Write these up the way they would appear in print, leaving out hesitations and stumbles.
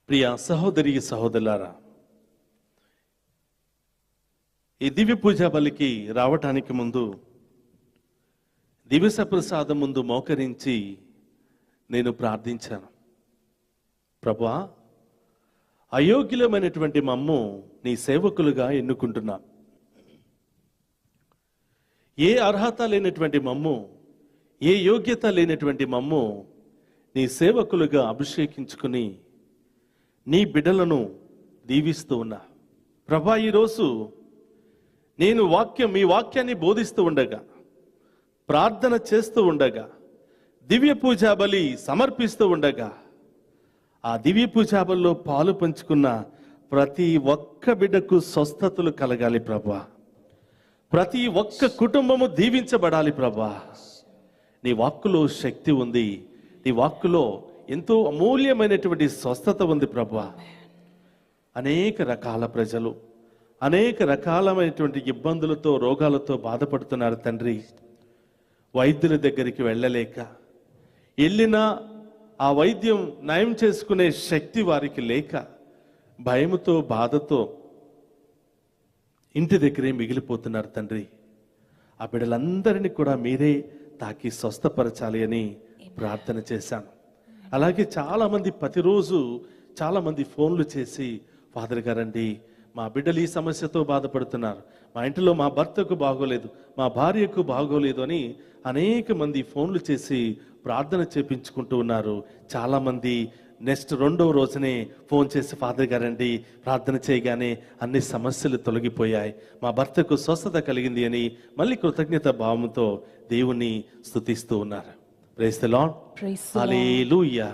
ప్రియ సహోదరి సహోదరులారా, ఈ దివ్య పూజా బలికి రావటానికి ముందు దివ్య ప్రసాదం ముందు మోకరించి నేను ప్రార్థించాను. ప్రభువా, అయోగ్యులమైనటువంటి మమ్ము నీ సేవకులుగా ఎన్నుకుంటున్నా. ఏ అర్హత లేనటువంటి మమ్ము, ఏ యోగ్యత లేనటువంటి మమ్ము నీ సేవకులుగా అభిషేకించుకుని నీ బిడ్డలను దీవిస్తూ ఉన్నా. ప్రభా, ఈరోజు నేను మీ వాక్యాన్ని బోధిస్తూ ఉండగా, ప్రార్థన చేస్తూ ఉండగా, దివ్య పూజా బలి సమర్పిస్తూ ఉండగా, ఆ దివ్య పూజా బలిలో పాలు పంచుకున్న ప్రతి ఒక్క బిడ్డకు స్వస్థతలు కలగాలి ప్రభా. ప్రతి ఒక్క కుటుంబము దీవించబడాలి ప్రభా. నీ వాక్కులో శక్తి ఉంది, నీ వాక్కులో ఎంతో అమూల్యమైనటువంటి స్వస్థత ఉంది ప్రభా. అనేక రకాల ప్రజలు అనేక రకాలమైనటువంటి ఇబ్బందులతో, రోగాలతో బాధపడుతున్నారు తండ్రి. వైద్యుల దగ్గరికి వెళ్ళలేక, వెళ్ళినా ఆ వైద్యం నయం చేసుకునే శక్తి వారికి లేక, భయముతో బాధతో ఇంటి దగ్గరే మిగిలిపోతున్నారు తండ్రి. ఆ బిడ్డలందరినీ కూడా మీరే తాకి స్వస్థపరచాలి అని ప్రార్థన చేశాను. అలాగే చాలామంది ప్రతిరోజు చాలామంది ఫోన్లు చేసి, ఫాదర్ గారండి, మా బిడ్డలు ఈ సమస్యతో బాధపడుతున్నారు, మా ఇంటిలో మా భర్తకు బాగోలేదు, మా భార్యకు బాగోలేదు అని అనేక మంది ఫోన్లు చేసి ప్రార్థన చేపించుకుంటూ ఉన్నారు. చాలామంది నెక్స్ట్ 2వ రోజునే ఫోన్ చేసి, ఫాదర్ గారండి, ప్రార్థన చేయగానే అన్ని సమస్యలు తొలగిపోయాయి, మా భర్తకు స్వస్థత కలిగింది అని మళ్ళీ కృతజ్ఞత భావంతో దేవుణ్ణి స్తుతిస్తూ ఉన్నారు. Praise the Lord. హల్లెలూయా.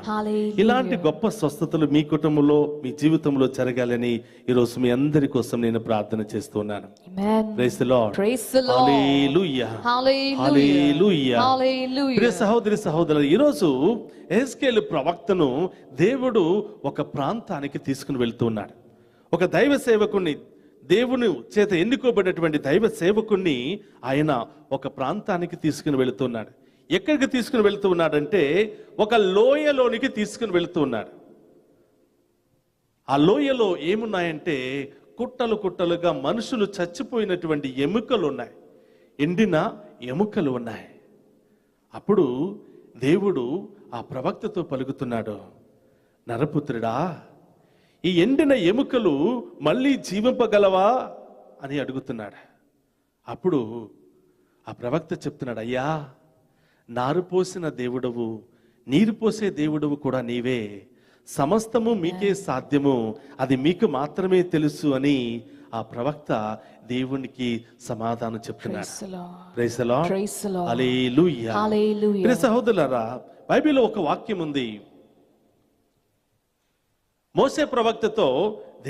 ఇలాంటి గొప్ప స్వస్థతలు మీ కుటుంబంలో, మీ జీవితంలో జరగాలని ఈరోజు మీ అందరి కోసం నేను ప్రార్థన చేస్తున్నాను. Praise the Lord. Hallelujah. Hallelujah. ప్రియ సహోదరి సహోదరులు, ఈరోజు యెహెజ్కేలు ప్రవక్తను దేవుడు ఒక ప్రాంతానికి తీసుకుని వెళ్తున్నాడు. ఒక దైవ సేవకుణ్ణి, దేవుని చేత ఎన్నుకోబడినటువంటి దైవ సేవకుణ్ణి ఆయన ఒక ప్రాంతానికి తీసుకుని వెళుతున్నాడు. ఎక్కడికి తీసుకుని వెళుతూ ఉన్నాడంటే, ఒక లోయలోనికి తీసుకుని వెళుతూ ఉన్నాడు. ఆ లోయలో ఏమున్నాయంటే, కుట్టలు కుట్టలుగా మనుషులు చచ్చిపోయినటువంటి ఎముకలు ఉన్నాయి, ఎండిన ఎముకలు ఉన్నాయి. అప్పుడు దేవుడు ఆ ప్రవక్తతో పలుకుతున్నాడు, నరపుత్రుడా, ఈ ఎండిన ఎముకలు మళ్ళీ జీవింపగలవా అని అడుగుతున్నాడు. అప్పుడు ఆ ప్రవక్త చెప్తున్నాడు, అయ్యా, నారు పోసిన దేవుడవు, నీరు పోసే దేవుడవు కూడా నీవే, సమస్తము మీకే సాధ్యము, అది మీకు మాత్రమే తెలుసు అని ఆ ప్రవక్త దేవునికి సమాధానం చెప్తున్నాడు. Praise the Lord. హల్లెలూయా. ప్రియ సహోదరులారా, బైబిల్లో ఒక వాక్యం ఉంది. మోషే ప్రవక్తతో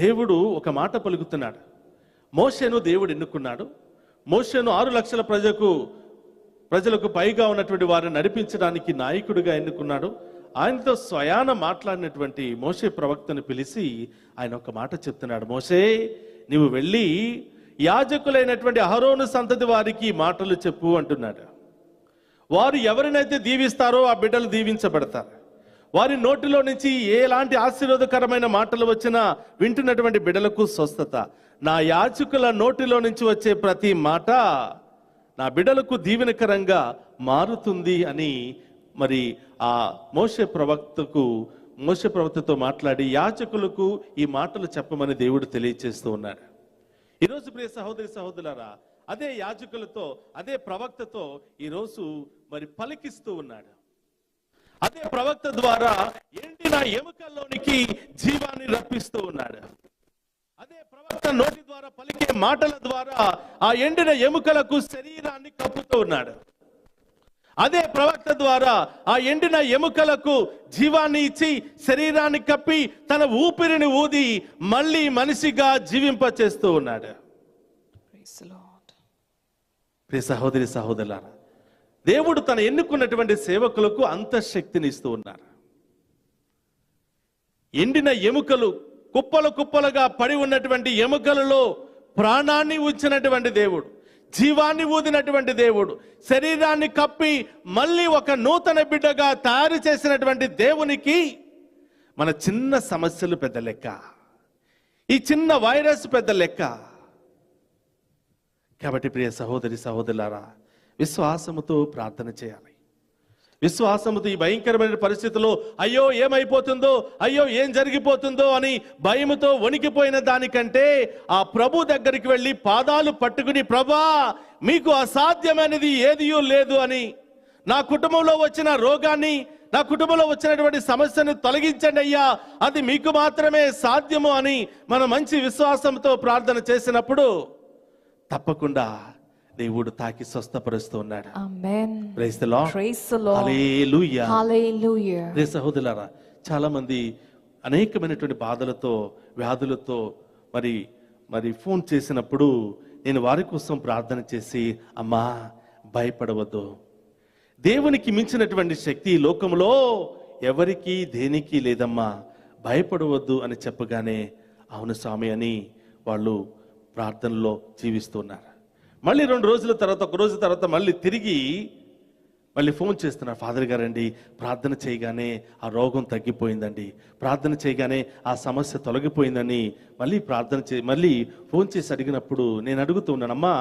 దేవుడు ఒక మాట పలుకుతున్నాడు. మోషేను దేవుడు ఎన్నుకున్నాడు. మోషేను 6 లక్షల ప్రజలకు పైగా ఉన్నటువంటి వారిని నడిపించడానికి నాయకుడిగా ఎన్నుకున్నాడు. ఆయనతో స్వయాన మాట్లాడినటువంటి మోషే ప్రవక్తను పిలిచి ఆయన ఒక మాట చెప్తున్నాడు. మోషే, నీవు వెళ్ళి యాజకులైనటువంటి అహరోను సంతతి వారికి మాటలు చెప్పు అంటున్నాడు. వారు ఎవరినైతే దీవిస్తారో ఆ బిడ్డలు దీవించబడతారు. వారి నోటిలో నుంచి ఎలాంటి ఆశీర్వాదకరమైన మాటలు వచ్చినా వింటున్నటువంటి బిడ్డలకు స్వస్థత. నా యాజకుల నోటిలో నుంచి వచ్చే ప్రతి మాట నా బిడ్డలకు దీవెనకరంగా మారుతుంది అని మరి ఆ మోషే ప్రవక్తతో మాట్లాడి యాజకులకు ఈ మాటలు చెప్పమని దేవుడు తెలియజేస్తూ ఉన్నాడు. ఈరోజు ప్రియ సహోదరి సహోదరులారా, అదే యాజకులతో, అదే ప్రవక్తతో ఈరోజు మరి పలికిస్తూ ఉన్నాడు. అదే ప్రవక్త ద్వారా ఎండిన ఎముకల్లోనికి జీవాన్ని రప్పిస్తూ ఉన్నాడు. అదే ప్రవక్త నోటి ద్వారా పలికే మాటల ద్వారా ఆ ఎండిన ఎముకలకు శరీరాన్ని కప్పుతూ ఉన్నాడు. అదే ప్రవక్త ద్వారా ఆ ఎండిన ఎముకలకు జీవాన్ని ఇచ్చి శరీరాన్ని కప్పి తన ఊపిరిని ఊది మళ్ళీ మనిషిగా జీవింప చేస్తూ ఉన్నాడు. ప్రియ సహోదరి సహోదరులారా, దేవుడు తన ఎన్నుకున్నటువంటి సేవకులకు అంత శక్తిని ఇస్తూ ఉన్నారు. ఎండిన ఎముకలు, కుప్పలు కుప్పలుగా పడి ఉన్నటువంటి ఎముకలలో ప్రాణాన్ని ఉంచినటువంటి దేవుడు, జీవాన్ని ఊదినటువంటి దేవుడు, శరీరాన్ని కప్పి మళ్ళీ ఒక నూతన బిడ్డగా తయారు చేసినటువంటి దేవునికి మన చిన్న సమస్యలు పెద్ద లెక్క, ఈ చిన్న వైరస్ పెద్ద లెక్క. కాబట్టి ప్రియ సహోదరి సహోదరులారా, విశ్వాసముతో ప్రార్థన చేయాలి. విశ్వాసముతో ఈ భయంకరమైన పరిస్థితుల్లో అయ్యో ఏమైపోతుందో, అయ్యో ఏం జరిగిపోతుందో అని భయముతో వణికిపోయిన దానికంటే ఆ ప్రభు దగ్గరికి వెళ్ళి పాదాలు పట్టుకుని, ప్రభా మీకు అసాధ్యమైనది ఏదియూ లేదు అని, నా కుటుంబంలో వచ్చిన రోగాన్ని, నా కుటుంబంలో వచ్చినటువంటి సమస్యను తొలగించండి అయ్యా, అది మీకు మాత్రమే సాధ్యము అని మనం మంచి విశ్వాసంతో ప్రార్థన చేసినప్పుడు తప్పకుండా దేవుడు తాకి స్వస్థపరుస్తూ ఉన్నాడు. Amen. Praise the Lord. Praise the Lord. Hallelujah. Hallelujah. ప్రియ సహోదరులారా, చాలా మంది అనేకమైనటువంటి బాధలతో, వ్యాధులతో మరి ఫోన్ చేసినప్పుడు నేను వారి కోసం ప్రార్థన చేసి, అమ్మా భయపడవద్దు, దేవునికి మించినటువంటి శక్తి ఈ లోకంలో ఎవరికి దేనికి లేదమ్మా, భయపడవద్దు అని చెప్పగానే అవును స్వామి అని వాళ్ళు ప్రార్థనలో జీవిస్తున్నారు. మళ్ళీ 2 రోజుల తర్వాత, 1 రోజు తర్వాత మళ్ళీ ఫోన్ చేస్తున్నారు, ఫాదర్ గారండి ప్రార్థన చేయగానే ఆ రోగం తగ్గిపోయిందండి, ప్రార్థన చేయగానే ఆ సమస్య తొలగిపోయిందని మళ్ళీ ఫోన్ చేసి అడిగినప్పుడు నేను అడుగుతున్నాను, అమ్మా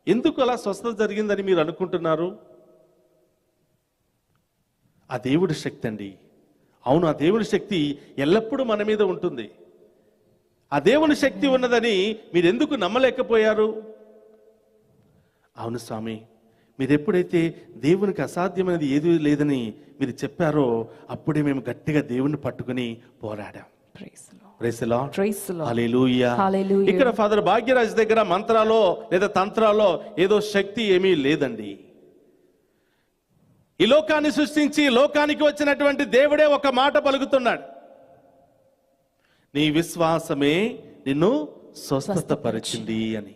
ఎందుకు అలా స్వస్థత జరిగిందని మీరు అనుకుంటున్నారు? ఆ దేవుడి శక్తి అండి. అవును, ఆ దేవుడి శక్తి ఎల్లప్పుడూ మన మీద ఉంటుంది. ఆ దేవుని శక్తి ఉన్నదని మీరు ఎందుకు నమ్మలేకపోయారు? అవును స్వామి, మీరు ఎప్పుడైతే దేవునికి అసాధ్యమైనది ఏది లేదని మీరు చెప్పారో అప్పుడే మేము గట్టిగా దేవుణ్ణి పట్టుకుని పోరాడాం. Praise the Lord. హల్లెలూయా. ఇక్కడ ఫాదర్ భాగ్యరాజ్ దగ్గర మంత్రాలో లేదా తంత్రాలో ఏదో శక్తి ఏమీ లేదండి. ఈ లోకాన్ని సృష్టించి లోకానికి వచ్చినటువంటి దేవుడే ఒక మాట పలుకుతున్నాడు, నీ విశ్వాసమే నిన్ను స్వస్థతపరిచింది అని.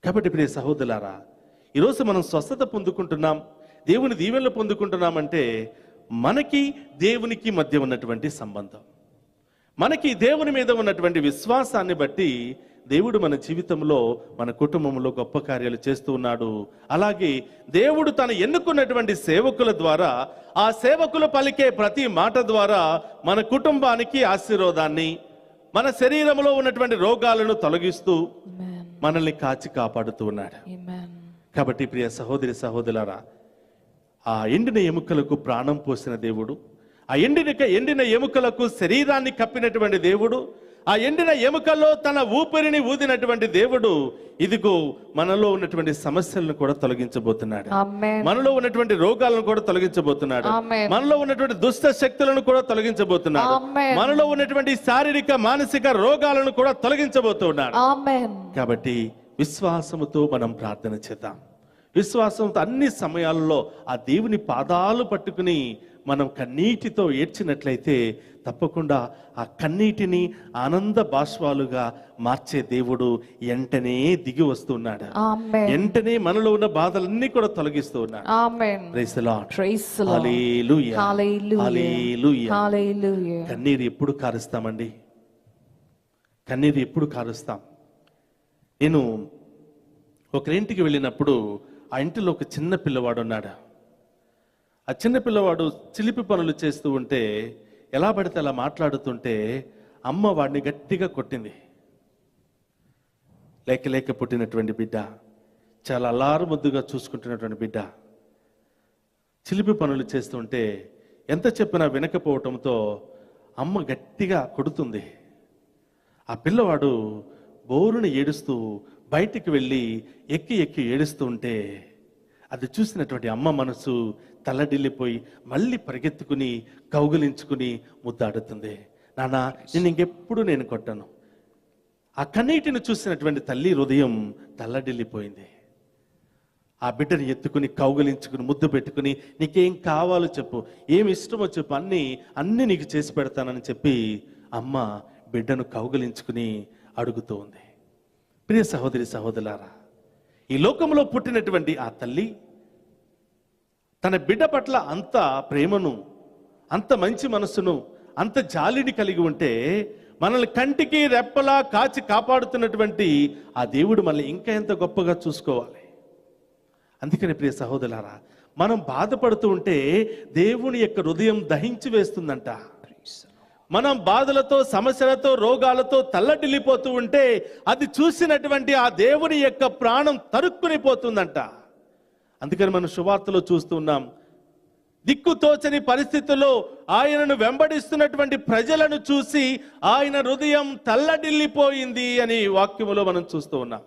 కాబట్టి ప్రియ సహోదరులారా, ఈరోజు మనం స్వస్థత పొందుకుంటున్నాం, దేవుని దీవెనలు పొందుకుంటున్నామంటే మనకి దేవునికి మధ్య ఉన్నటువంటి సంబంధం, మనకి దేవుని మీద ఉన్నటువంటి విశ్వాసాన్ని బట్టి దేవుడు మన జీవితంలో, మన కుటుంబంలో గొప్ప కార్యాలు చేస్తూ ఉన్నాడు. అలాగే దేవుడు తను ఎన్నుకున్నటువంటి సేవకుల ద్వారా, ఆ సేవకులు పలికే ప్రతి మాట ద్వారా మన కుటుంబానికి ఆశీర్వాదాన్ని, మన శరీరంలో ఉన్నటువంటి రోగాలను తొలగిస్తూ మనల్ని కాచి కాపాడుతూ ఉన్నాడు. కాబట్టి ప్రియ సహోదరి సహోదరులారా, ఆ ఎండిన ఎముకలకు ప్రాణం పోసిన దేవుడు, ఆ ఎండిన ఎముకలకు శరీరాన్ని కప్పినటువంటి దేవుడు, ఆ ఎండిన ఎముకల్లో తన ఊపిరిని ఊదినటువంటి దేవుడు ఇదిగో మనలో ఉన్నటువంటి సమస్యలను కూడా తొలగించబోతున్నాడు. మనలో ఉన్నటువంటి రోగాలను కూడా తొలగించబోతున్నాడు. మనలో ఉన్నటువంటి దుష్ట శక్తులను కూడా తొలగించబోతున్నాడు. మనలో ఉన్నటువంటి శారీరక మానసిక రోగాలను కూడా తొలగించబోతున్నాడు. కాబట్టి విశ్వాసముతో మనం ప్రార్థన చేద్దాం. విశ్వాసంతో అన్ని సమయాల్లో ఆ దేవుని పాదాలు పట్టుకుని మనం కన్నీటితో ఏడ్చినట్లయితే తప్పకుండా ఆ కన్నీటిని ఆనంద బాష్పాలుగా మార్చే దేవుడు వెంటనే దిగి వస్తున్నాడు. వెంటనే మనలో ఉన్న బాధలన్నీ కూడా తొలగిస్తూ ఉన్నాడు. Praise the Lord. Hallelujah. Hallelujah. కన్నీరు ఎప్పుడు కారుస్తామండి? కన్నీరు ఎప్పుడు కారుస్తాం? నేను ఒకరింటికి వెళ్ళినప్పుడు ఆ ఇంటిలో ఒక చిన్న పిల్లవాడు ఉన్నాడు. ఆ చిన్న పిల్లవాడు చిలిపి పనులు చేస్తూ ఉంటే, ఎలా పడితే అలా మాట్లాడుతుంటే అమ్మ వాడిని గట్టిగా కొట్టింది. లేక పుట్టినటువంటి బిడ్డ, చాలా అల్లారు ముద్దుగా చూసుకుంటున్నటువంటి బిడ్డ చిలిపి పనులు చేస్తుంటే ఎంత చెప్పినా వినకపోవటంతో అమ్మ గట్టిగా కొడుతుంది. ఆ పిల్లవాడు బోరుని ఏడుస్తూ బయటికి వెళ్ళి ఎక్కి ఏడుస్తూ ఉంటే అది చూసినటువంటి అమ్మ మనసు తల్లడిల్లిపోయి మళ్ళీ పరిగెత్తుకుని కౌగిలించుకుని ముద్దాడుతుంది. నాన్న, నేను ఇంకెప్పుడు నేను కొట్టను. ఆ కన్నీటిని చూసినటువంటి తల్లి హృదయం తల్లడిల్లిపోయింది. ఆ బిడ్డని ఎత్తుకుని కౌగిలించుకుని ముద్దు పెట్టుకుని, నీకేం కావాలో చెప్పు, ఏమి ఇష్టమో చెప్పు, అన్ని నీకు చేసి పెడతానని చెప్పి అమ్మ బిడ్డను కౌగిలించుకుని అడుగుతూ ఉంది. ప్రియ సహోదరి సహోదరులారా, ఈ లోకంలో పుట్టినటువంటి ఆ తల్లి తన బిడ్డ పట్ల అంత ప్రేమను, అంత మంచి మనస్సును, అంత జాలిని కలిగి ఉంటే మనల్ని కంటికి రెప్పలా కాచి కాపాడుతున్నటువంటి ఆ దేవుడు మనల్ని ఇంకా ఎంత గొప్పగా చూసుకోవాలి. అందుకని ప్రియ సహోదరులారా, మనం బాధపడుతూ ఉంటే దేవుని యొక్క హృదయం దహించి వేస్తుందంట. మనం బాధలతో, సమస్యలతో, రోగాలతో తల్లడిల్లిపోతూ ఉంటే అది చూసినటువంటి ఆ దేవుని యొక్క ప్రాణం తరుక్కుని పోతుందంట. అందుకని మనం సువార్తలో చూస్తూ ఉన్నాం, దిక్కుతోచని పరిస్థితుల్లో ఆయనను వెంబడిస్తున్నటువంటి ప్రజలను చూసి ఆయన హృదయం తల్లడిల్లిపోయింది అని వాక్యములో మనం చూస్తూ ఉన్నాం.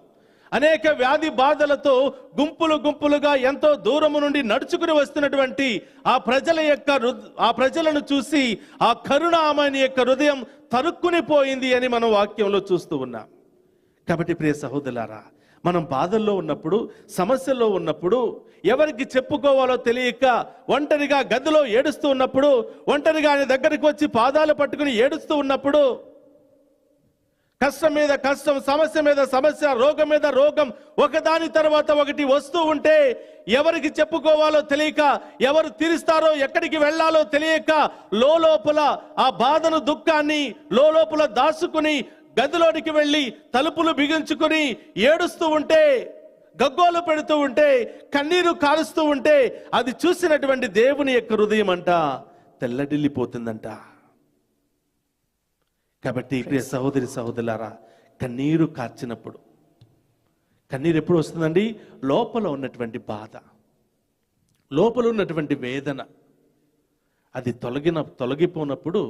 అనేక వ్యాధి బాధలతో గుంపులు గుంపులుగా ఎంతో దూరము నుండి నడుచుకుని వస్తున్నటువంటి ఆ ప్రజలను చూసి ఆ కరుణామయుని యొక్క హృదయం తరుక్కుని పోయింది అని మనం వాక్యంలో చూస్తూ ఉన్నాం. కాబట్టి ప్రియ సహోదరులారా, మనం బాధల్లో ఉన్నప్పుడు, సమస్యల్లో ఉన్నప్పుడు, ఎవరికి చెప్పుకోవాలో తెలియక ఒంటరిగా గదిలో ఏడుస్తూ ఉన్నప్పుడు, ఒంటరిగా ఆయన దగ్గరికి వచ్చి పాదాలు పట్టుకుని ఏడుస్తూ ఉన్నప్పుడు, కష్టం మీద కష్టం, సమస్య మీద సమస్య, రోగం మీద రోగం, ఒకదాని తర్వాత ఒకటి వస్తూ ఉంటే ఎవరికి చెప్పుకోవాలో తెలియక, ఎవరు తీరుస్తారో, ఎక్కడికి వెళ్ళాలో తెలియక లోపల ఆ బాధను, దుఃఖాన్ని లోపల దాచుకుని గదిలోనికి వెళ్ళి తలుపులు బిగించుకుని ఏడుస్తూ ఉంటే, గగ్గోలు పెడుతూ ఉంటే, కన్నీరు కారుస్తూ ఉంటే అది చూసినటువంటి దేవుని యొక్క హృదయం అంట తెల్లడిల్లిపోతుందంట. కాబట్టి ప్రియ సహోదరి సహోదరులారా, కన్నీరు కార్చినప్పుడు, కన్నీరు ఎప్పుడు వస్తుందండి? లోపల ఉన్నటువంటి బాధ, లోపల ఉన్నటువంటి వేదన అది తొలగిపోయినప్పుడు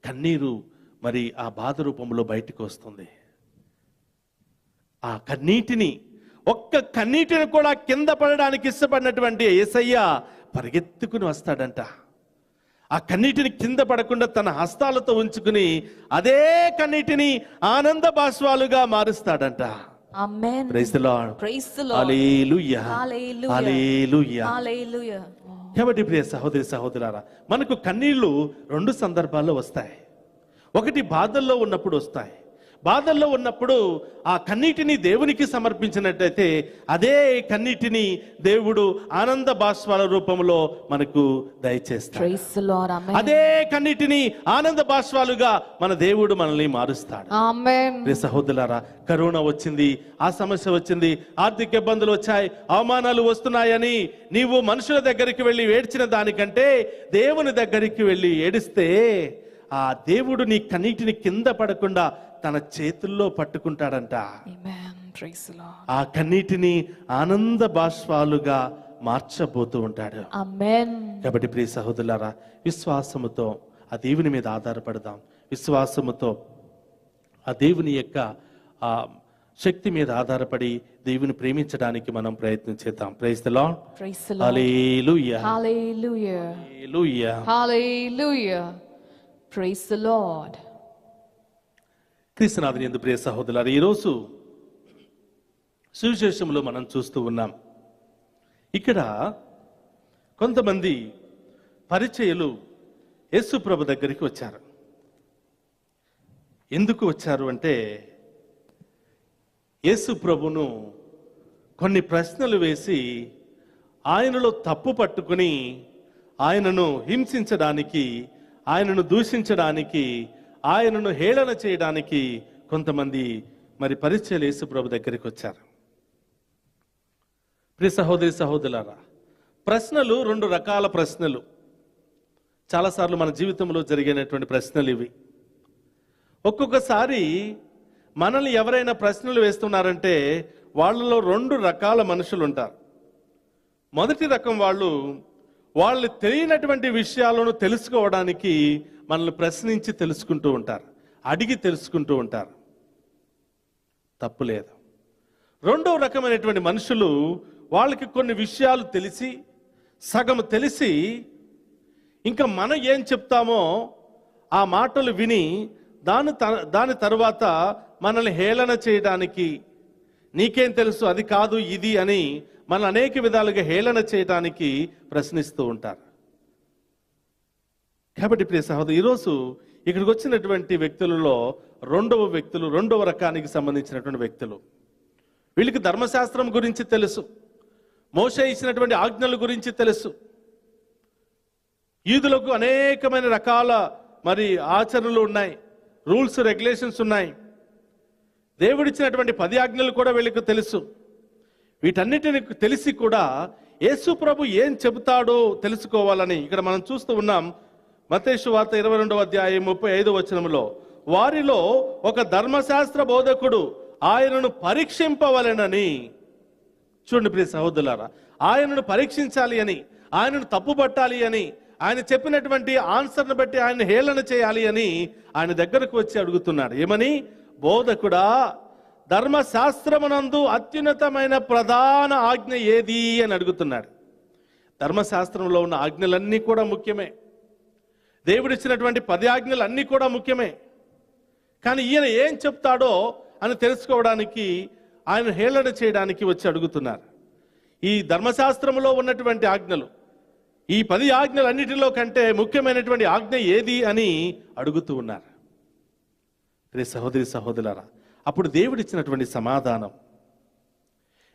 కన్నీరు మరి ఆ బాధ రూపంలో బయటకు వస్తుంది. ఆ ఒక్క కన్నీటిని కూడా కింద పడడానికి ఇష్టపడినటువంటి యేసయ్య పరిగెత్తుకుని వస్తాడంట. ఆ కన్నీటిని కింద పడకుండా తన హస్తాలతో ఉంచుకుని అదే కన్నీటిని ఆనంద బాష్పాలుగా మారుస్తాడంట. Amen. Praise the Lord. Praise the Lord. Hallelujah. Hallelujah. Hallelujah. Hallelujah. కాబట్టి ప్రియ సహోదరి సహోదరులారా, మనకు కన్నీళ్లు రెండు సందర్భాల్లో వస్తాయి. ఒకటి బాధల్లో ఉన్నప్పుడు వస్తాయి. బాధల్లో ఉన్నప్పుడు ఆ కన్నీటిని దేవునికి సమర్పించినట్టయితే అదే కన్నీటిని దేవుడు ఆనంద బాష్పాల రూపంలో మనకు దయచేస్తాడు. అదే కన్నీటిని ఆనంద బాష్పాలుగా మన దేవుడు మనల్ని మారుస్తాడు. సహోదరులారా, కరోనా వచ్చింది, ఆ సమస్య వచ్చింది, ఆర్థిక ఇబ్బందులు వచ్చాయి, అవమానాలు వస్తున్నాయని నీవు మనుషుల దగ్గరికి వెళ్ళి ఏడ్చిన దానికంటే దేవుని దగ్గరికి వెళ్ళి ఏడిస్తే ఆ దేవుడు నీ కన్నీటిని కింద పడకుండా తన చేతుల్లో పట్టుకుంటాడంట. ఆ కన్నీటిని ఆనంద బాష్పాలుగా మార్చబోతూ ఉంటాడు. కాబట్టి ప్రియ సహోదరులారా, విశ్వాసముతో ఆ దేవుని మీద ఆధారపడదాం. విశ్వాసముతో ఆ దేవుని యొక్క ఆ శక్తి మీద ఆధారపడి దేవుని ప్రేమించడానికి మనం ప్రయత్నం చేద్దాం. Praise the Lord. Hallelujah. Hallelujah. Hallelujah. Hallelujah. Praise the Lord. క్రీస్తునాథుని యందు ప్రియ సహోదరులారా, ఈరోజు సువిశేషంలో మనం చూస్తూ ఉన్నాం. ఇక్కడ కొంతమంది పరిచయులు యేసు ప్రభు దగ్గరికి వచ్చారు. ఎందుకు వచ్చారు అంటే, యేసు ప్రభును కొన్ని ప్రశ్నలు వేసి ఆయనలో తప్పు పట్టుకుని ఆయనను హింసించడానికి, ఆయనను దూషించడానికి, ఆయనను హేళన చేయడానికి కొంతమంది మరి పరిచయులు యేసు ప్రభు దగ్గరికి వచ్చారు. ప్రియ సహోదరి సహోదరులారా, ప్రశ్నలు రెండు రకాల ప్రశ్నలు. చాలాసార్లు మన జీవితంలో జరిగినటువంటి ప్రశ్నలు ఇవి. ఒక్కొక్కసారి మనల్ని ఎవరైనా ప్రశ్నలు వేస్తున్నారంటే వాళ్ళలో రెండు రకాల మనుషులు ఉంటారు. మొదటి రకం వాళ్ళు తెలియనటువంటి విషయాలను తెలుసుకోవడానికి మనల్ని ప్రశ్నించి తెలుసుకుంటూ ఉంటారు, అడిగి తెలుసుకుంటూ ఉంటారు. తప్పులేదు. రెండవ రకమైనటువంటి మనుషులు, వాళ్ళకి కొన్ని విషయాలు తెలిసి, సగం తెలిసి, ఇంకా మనం ఏం చెప్తామో ఆ మాటలు విని దాని తర్వాత మనల్ని హేళన చేయడానికి, నీకేం తెలుసు, అది కాదు ఇది అని మనల్ని అనేక విధాలుగా హేళన చేయడానికి ప్రశ్నిస్తూ ఉంటారు. కాబట్టి ప్రియ సహోదరు, ఈరోజు ఇక్కడికి వచ్చినటువంటి వ్యక్తులలో రెండవ రకానికి సంబంధించినటువంటి వ్యక్తులు. వీళ్ళకి ధర్మశాస్త్రం గురించి తెలుసు, మోషే ఇచ్చినటువంటి ఆజ్ఞల గురించి తెలుసు, యూదులకు అనేకమైన రకాల మరి ఆచరణలు ఉన్నాయి, రూల్స్ రెగ్యులేషన్స్ ఉన్నాయి, దేవుడిచ్చినటువంటి 10 ఆజ్ఞలు కూడా వీళ్ళకి తెలుసు. వీటన్నిటిని తెలిసి కూడా యేసు ప్రభు ఏం చెబుతాడో తెలుసుకోవాలని ఇక్కడ మనం చూస్తూ ఉన్నాం. మత్తయి సువార్త 22వ అధ్యాయం 35వ వచనంలో, వారిలో ఒక ధర్మశాస్త్ర బోధకుడు ఆయనను పరీక్షింపవలెనని. చూడండి ప్రియ సహోదరులారా, ఆయనను పరీక్షించాలి అని, ఆయనను తప్పుపట్టాలి అని, ఆయన చెప్పినటువంటి ఆన్సర్ను బట్టి ఆయన హేళన చేయాలి అని ఆయన దగ్గరకు వచ్చి అడుగుతున్నాడు. ఏమని? బోధకుడా, ధర్మశాస్త్రమునందు అత్యున్నతమైన ప్రధాన ఆజ్ఞ ఏది అని అడుగుతున్నాడు. ధర్మశాస్త్రంలో ఉన్న ఆజ్ఞలన్నీ కూడా ముఖ్యమే, దేవుడిచ్చినటువంటి 10 ఆజ్ఞలు అన్నీ కూడా ముఖ్యమే. కానీ ఈయన ఏం చెప్తాడో అని తెలుసుకోవడానికి, ఆయన హేళన చేయడానికి వచ్చి అడుగుతున్నారు. ఈ ధర్మశాస్త్రంలో ఉన్నటువంటి ఆజ్ఞలు, ఈ 10 ఆజ్ఞలన్నిటిలో కంటే ముఖ్యమైనటువంటి ఆజ్ఞ ఏది అని అడుగుతూ ఉన్నారు. రే సహోదరి సహోదరులారా, అప్పుడు దేవుడిచ్చినటువంటి సమాధానం,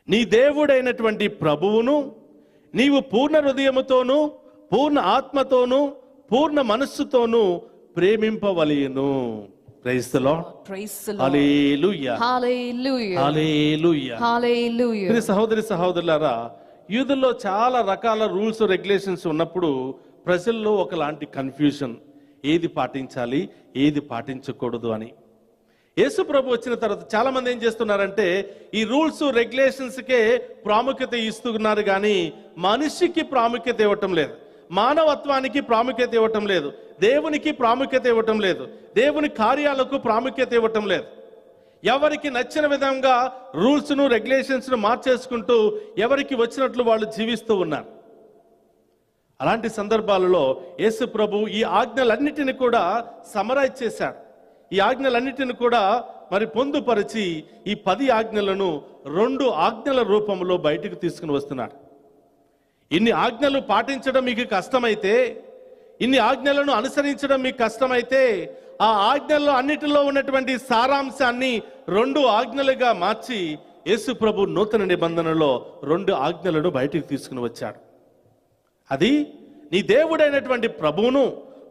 నీ దేవుడైనటువంటి ప్రభువును నీవు పూర్ణ హృదయముతోనూ పూర్ణ ఆత్మతోనూ పూర్ణ మనస్సుతోనూ ప్రేమింపవలెను. Praise the lord. Praise the Lord. Hallelujah, Hallelujah. Hallelujah. Hallelujah. ప్రియ సహోదరి సహోదరులారా, యూదుల్లో చాలా రకాల రూల్స్ రెగ్యులేషన్స్ ఉన్నప్పుడు ప్రజల్లో ఒకలాంటి కన్ఫ్యూజన్, ఏది పాటించాలి ఏది పాటించకూడదు అని. యేసు ప్రభు వచ్చిన తర్వాత చాలా మంది ఏం చేస్తున్నారంటే ఈ రూల్స్ రెగ్యులేషన్స్కే ప్రాముఖ్యత ఇస్తున్నారు, కానీ మనిషికి ప్రాముఖ్యత ఇవ్వటం లేదు, మానవత్వానికి ప్రాముఖ్యత ఇవ్వటం లేదు, దేవునికి ప్రాముఖ్యత ఇవ్వటం లేదు, దేవుని కార్యాలకు ప్రాముఖ్యత ఇవ్వటం లేదు. ఎవరికి నచ్చిన విధంగా రూల్స్ను రెగ్యులేషన్స్ను మార్చేసుకుంటూ ఎవరికి వచ్చినట్లు వాళ్ళు జీవిస్తూ ఉన్నారు. అలాంటి సందర్భాలలో యేసు ప్రభు ఈ ఆజ్ఞలన్నిటిని కూడా సమరైజ్ చేశాడు. ఈ ఆజ్ఞలన్నిటిని కూడా మరి పొందుపరిచి ఈ 10 ఆజ్ఞలను 2 ఆజ్ఞల రూపంలో బయటకు తీసుకుని వస్తున్నాడు. ఇన్ని ఆజ్ఞలు పాటించడం మీకు కష్టమైతే, ఇన్ని ఆజ్ఞలను అనుసరించడం మీకు కష్టమైతే, ఆ ఆజ్ఞల్లో అన్నిటిలో ఉన్నటువంటి సారాంశాన్ని 2 ఆజ్ఞలుగా మార్చి యేసు ప్రభు నూతన నిబంధనలో 2 ఆజ్ఞలను బయటికి తీసుకుని వచ్చాడు. అది, నీ దేవుడైనటువంటి ప్రభువును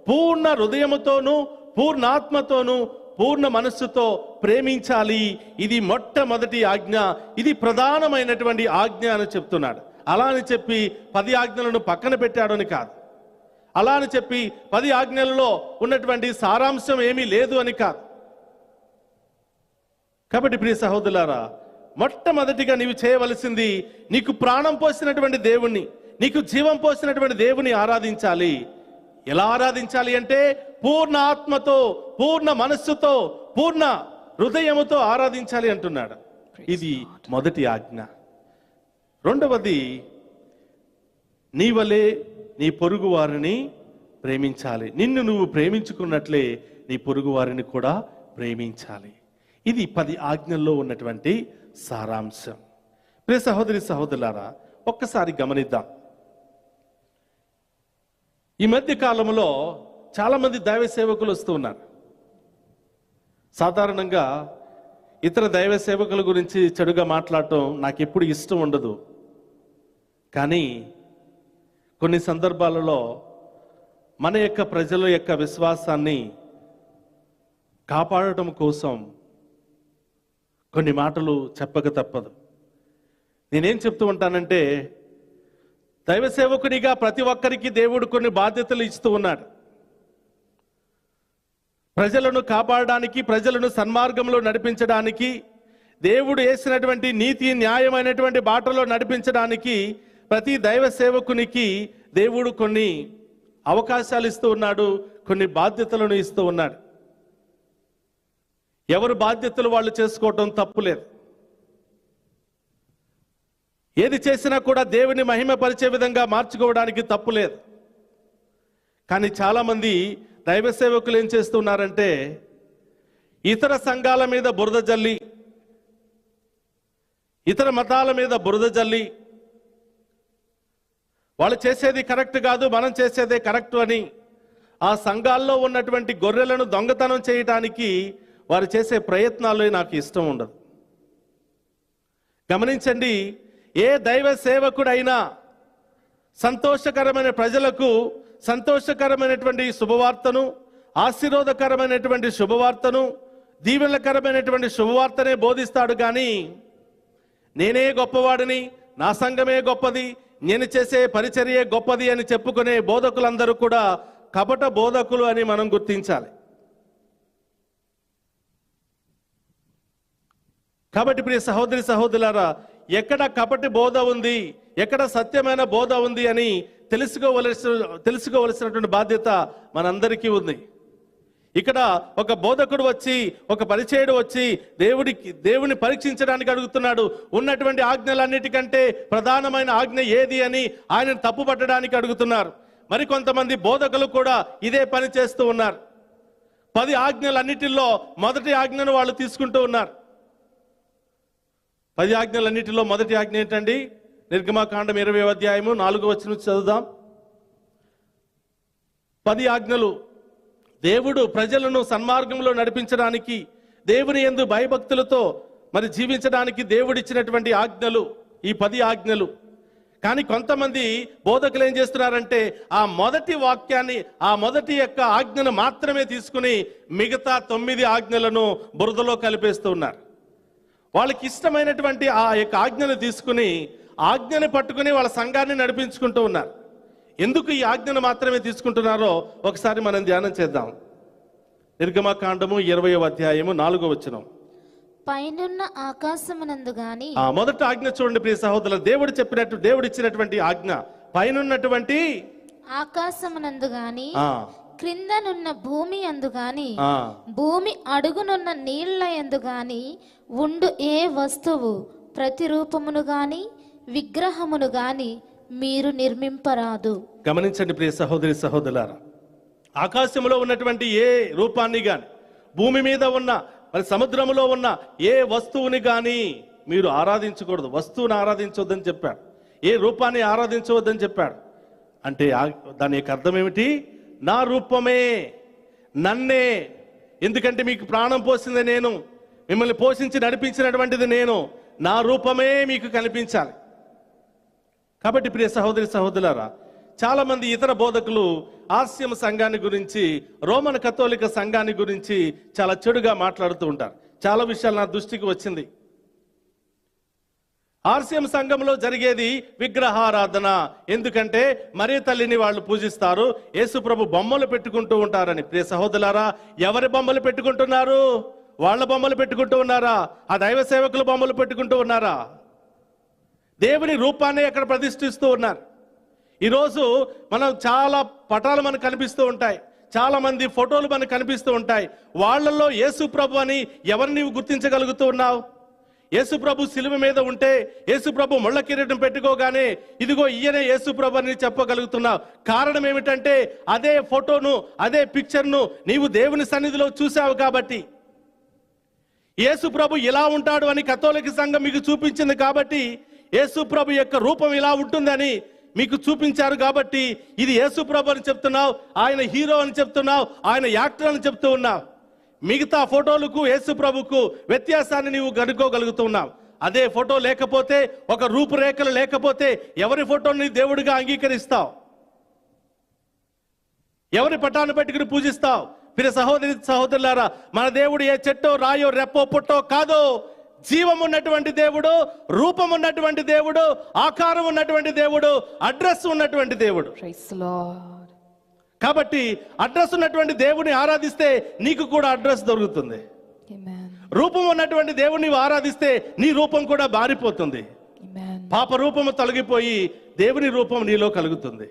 పూర్ణ హృదయముతోనూ పూర్ణాత్మతోనూ పూర్ణ మనస్సుతో ప్రేమించాలి. ఇది మొట్టమొదటి ఆజ్ఞ, ఇది ప్రధానమైనటువంటి ఆజ్ఞ అని చెప్తున్నాడు. అలా అని చెప్పి 10 ఆజ్ఞలను పక్కన పెట్టాడు అని కాదు. అలా అని చెప్పి 10 ఆజ్ఞలలో ఉన్నటువంటి సారాంశం ఏమీ లేదు అని కాదు. కాబట్టి ప్రియ సహోదరులారా, మొట్టమొదటిగా నీవు చేయవలసింది, నీకు ప్రాణం పోసినటువంటి దేవుణ్ణి, నీకు జీవం పోసినటువంటి దేవుని ఆరాధించాలి. ఎలా ఆరాధించాలి అంటే పూర్ణ ఆత్మతో పూర్ణ మనస్సుతో పూర్ణ హృదయముతో ఆరాధించాలి అంటున్నాడు. ఇది మొదటి ఆజ్ఞ. రెండవది, నీ వలే నీ పొరుగు వారిని ప్రేమించాలి. నిన్ను నువ్వు ప్రేమించుకున్నట్లే నీ పొరుగు వారిని కూడా ప్రేమించాలి. ఇది 10 ఆజ్ఞల్లో ఉన్నటువంటి సారాంశం. ప్రియ సహోదరి సహోదరులారా, ఒక్కసారి గమనిద్దాం. ఈ మధ్య కాలంలో చాలా మంది దైవ సేవకులు వస్తూ ఉన్నారు. సాధారణంగా ఇతర దైవ సేవకుల గురించి చెడుగా మాట్లాడటం నాకు ఎప్పుడు ఇష్టం ఉండదు. కానీ కొన్ని సందర్భాలలో మన యొక్క ప్రజల యొక్క విశ్వాసాన్ని కాపాడటం కోసం కొన్ని మాటలు చెప్పక తప్పదు. నేనేం చెప్తూ ఉంటానంటే, దైవ సేవకునిగా ప్రతి ఒక్కరికి దేవుడు కొన్ని బాధ్యతలు ఇస్తూ ఉన్నాడు. ప్రజలను కాపాడడానికి, ప్రజలను సన్మార్గంలో నడిపించడానికి, దేవుడు వేసినటువంటి నీతి న్యాయమైనటువంటి బాటలో నడిపించడానికి ప్రతి దైవ సేవకునికి దేవుడు కొన్ని అవకాశాలు ఇస్తూ ఉన్నాడు, కొన్ని బాధ్యతలను ఇస్తూ ఉన్నాడు. ఎవరు బాధ్యతలు వాళ్ళు చేసుకోవటం తప్పులేదు. ఏది చేసినా కూడా దేవుని మహిమపరిచే విధంగా మార్చుకోవడానికి తప్పులేదు. కానీ చాలామంది దైవ సేవకులు ఏం చేస్తున్నారంటే, ఇతర సంఘాల మీద బురద జల్లి, ఇతర మతాల మీద బురద జల్లి, వాళ్ళు చేసేది కరెక్ట్ కాదు, మనం చేసేదే కరెక్ట్ అని ఆ సంఘాల్లో ఉన్నటువంటి గొర్రెలను దొంగతనం చేయటానికి వారు చేసే ప్రయత్నాలు నాకు ఇష్టం ఉండదు. గమనించండి, ఏ దైవ సేవకుడైనా సంతోషకరమైన ప్రజలకు సంతోషకరమైనటువంటి శుభవార్తను, ఆశీర్వాదకరమైనటువంటి శుభవార్తను, దీవెనకరమైనటువంటి శుభవార్తనే బోధిస్తాడు. కానీ నేనే గొప్పవాడిని, నా సంఘమే గొప్పది, నేను చేసే పరిచర్యే గొప్పది అని చెప్పుకునే బోధకులందరూ కూడా కపట బోధకులు అని మనం గుర్తించాలి. కాబట్టి ప్రియ సహోదరి సహోదరులారా, ఎక్కడ కపటి బోధ ఉంది, ఎక్కడ సత్యమైన బోధ ఉంది అని తెలుసుకోవలసినటువంటి బాధ్యత మనందరికీ ఉంది. ఇక్కడ ఒక బోధకుడు వచ్చి, ఒక పరిచయుడు వచ్చి దేవుని పరీక్షించడానికి అడుగుతున్నాడు. ఉన్నటువంటి ఆజ్ఞలన్నిటికంటే ప్రధానమైన ఆజ్ఞ ఏది అని ఆయనను తప్పు పట్టడానికి అడుగుతున్నారు. మరి కొంతమంది బోధకులు కూడా ఇదే పని చేస్తూ ఉన్నారు. 10 ఆజ్ఞలన్నిటిలో మొదటి ఆజ్ఞను వాళ్ళు తీసుకుంటూ ఉన్నారు. 10 ఆజ్ఞలన్నిటిలో మొదటి ఆజ్ఞ ఏంటండి? నిర్గమకాండం 20వ అధ్యాయము 4వ వచనం చదువుదాం. 10 ఆజ్ఞలు దేవుడు ప్రజలను సన్మార్గంలో నడిపించడానికి, దేవుని యందు భయభక్తులతో మరి జీవించడానికి దేవుడిచ్చినటువంటి ఆజ్ఞలు ఈ 10 ఆజ్ఞలు. కానీ కొంతమంది బోధకులు ఏం చేస్తున్నారంటే ఆ మొదటి వాక్యాన్ని, ఆ మొదటి యొక్క ఆజ్ఞను మాత్రమే తీసుకుని మిగతా 9 ఆజ్ఞలను బురదలో కలిపేస్తూ ఉన్నారు. వాళ్ళకి ఇష్టమైనటువంటి ఆ యొక్క ఆజ్ఞను తీసుకుని, ఆజ్ఞను పట్టుకుని వాళ్ళ సంఘాన్ని నడిపించుకుంటూ ఉన్నారు. ఎందుకు ఈ ఆజ్ఞను మాత్రమే తీసుకుంటున్నారో ఒకసారి మనం ధ్యానం చేద్దాం. నిర్గమకాండము 20వ అధ్యాయము 4వ వచనం. పైనున్న ఆకాశమునందు గాని, మొదటి ఆజ్ఞ చూడండి ప్రియ సహోదరులు, దేవుడు ఇచ్చినటువంటి ఆజ్ఞ పైనున్నటువంటి ఆకాశమునందు గాని, క్రిందనున్న భూమి అందు గాని, భూమి అడుగునున్న నీళ్ల యందు గాని ఉండు ఏ వస్తువు, ప్రతిరూపమును గాని విగ్రహమును గాని మీరు నిర్మింపరాదు. గమనించండి ప్రియ సహోదరి సహోదరులారా, ఆకాశంలో ఉన్నటువంటి ఏ రూపాన్ని గాని, భూమి మీద ఉన్న మరి సముద్రములో ఉన్న ఏ వస్తువుని గాని మీరు ఆరాధించకూడదు. వస్తువుని ఆరాధించవద్దని చెప్పాడు. ఏ రూపాన్ని ఆరాధించవద్దని చెప్పాడు. అంటే దాని యొక్క అర్థం ఏమిటి? నా రూపమే, నన్నే. ఎందుకంటే మీకు ప్రాణం పోసింది నేను, మిమ్మల్ని పోషించి నడిపించినటువంటిది నేను. నా రూపమే మీకు కనిపించాలి. కాబట్టి ప్రియ సహోదరి సహోదరులారా, చాలా మంది ఇతర బోధకులు ఆర్సిఎం సంఘాన్ని గురించి, రోమన్ కథోలిక సంఘాన్ని గురించి చాలా చెడుగా మాట్లాడుతూ ఉంటారు. చాలా విషయాలు నా దృష్టికి వచ్చింది. ఆర్సిఎం సంఘంలో జరిగేది విగ్రహారాధన. ఎందుకంటే మరీ తల్లిని వాళ్ళు పూజిస్తారు, యేసుప్రభు బొమ్మలు పెట్టుకుంటూ ఉంటారని. ప్రియ సహోదరులారా, ఎవరి బొమ్మలు పెట్టుకుంటున్నారు? వాళ్ళ బొమ్మలు పెట్టుకుంటూ ఉన్నారా? ఆ దైవ సేవకుల బొమ్మలు పెట్టుకుంటూ ఉన్నారా? దేవుని రూపాన్ని అక్కడ ప్రతిష్ఠిస్తూ ఉన్నారు. ఈరోజు మనం చాలా పటాలు మనకు కనిపిస్తూ ఉంటాయి, చాలా మంది ఫోటోలు మనకు కనిపిస్తూ ఉంటాయి. వాళ్ళల్లో యేసు ప్రభు అని ఎవరిని నీవు గుర్తించగలుగుతూ ఉన్నావు? యేసు ప్రభు శిలువ మీద ఉంటే, యేసు ప్రభు ముళ్ళ కిరీటం పెట్టుకోగానే ఇదిగో ఈయనే యేసు ప్రభు అని చెప్పగలుగుతున్నావు. కారణం ఏమిటంటే అదే ఫోటోను, అదే పిక్చర్ను నీవు దేవుని సన్నిధిలో చూసావు కాబట్టి. యేసు ప్రభు ఇలా ఉంటాడు అని కథోలిక సంఘం మీకు చూపించింది కాబట్టి, యేసు ప్రభు యొక్క రూపం ఇలా ఉంటుందని మీకు చూపించారు కాబట్టి ఇది యేసు ప్రభు అని చెప్తున్నావు, ఆయన హీరో అని చెప్తున్నావు, ఆయన యాక్టర్ అని చెప్తూ ఉన్నావు. మిగతా ఫోటోలకు యేసు ప్రభుకు వ్యత్యాసాన్ని నీవు కనుక్కోగలుగుతున్నావు. అదే ఫోటో లేకపోతే, ఒక రూపురేఖలు లేకపోతే ఎవరి ఫోటోని దేవుడిగా అంగీకరిస్తావు? ఎవరి పటాన్ని పెట్టుకుని పూజిస్తావు? ప్రియ సహోదరి సహోదరులారా, మన దేవుడు ఏ చెట్టో రాయో రెప్పో పుట్టో కాదో, జీవం ఉన్నటువంటి దేవుడు, రూపం ఉన్నటువంటి దేవుడు, ఆకారం ఉన్నటువంటి దేవుడు, అడ్రస్ ఉన్నటువంటి దేవుడు. Praise the Lord. కాబట్టి అడ్రస్ ఉన్నటువంటి దేవుని ఆరాధిస్తే నీకు కూడా అడ్రస్ దొరుకుతుంది. Amen. రూపం ఉన్నటువంటి దేవుని ఆరాధిస్తే నీ రూపం కూడా మారిపోతుంది. Amen. పాప రూపము తొలగిపోయి దేవుని రూపం నీలో కలుగుతుంది.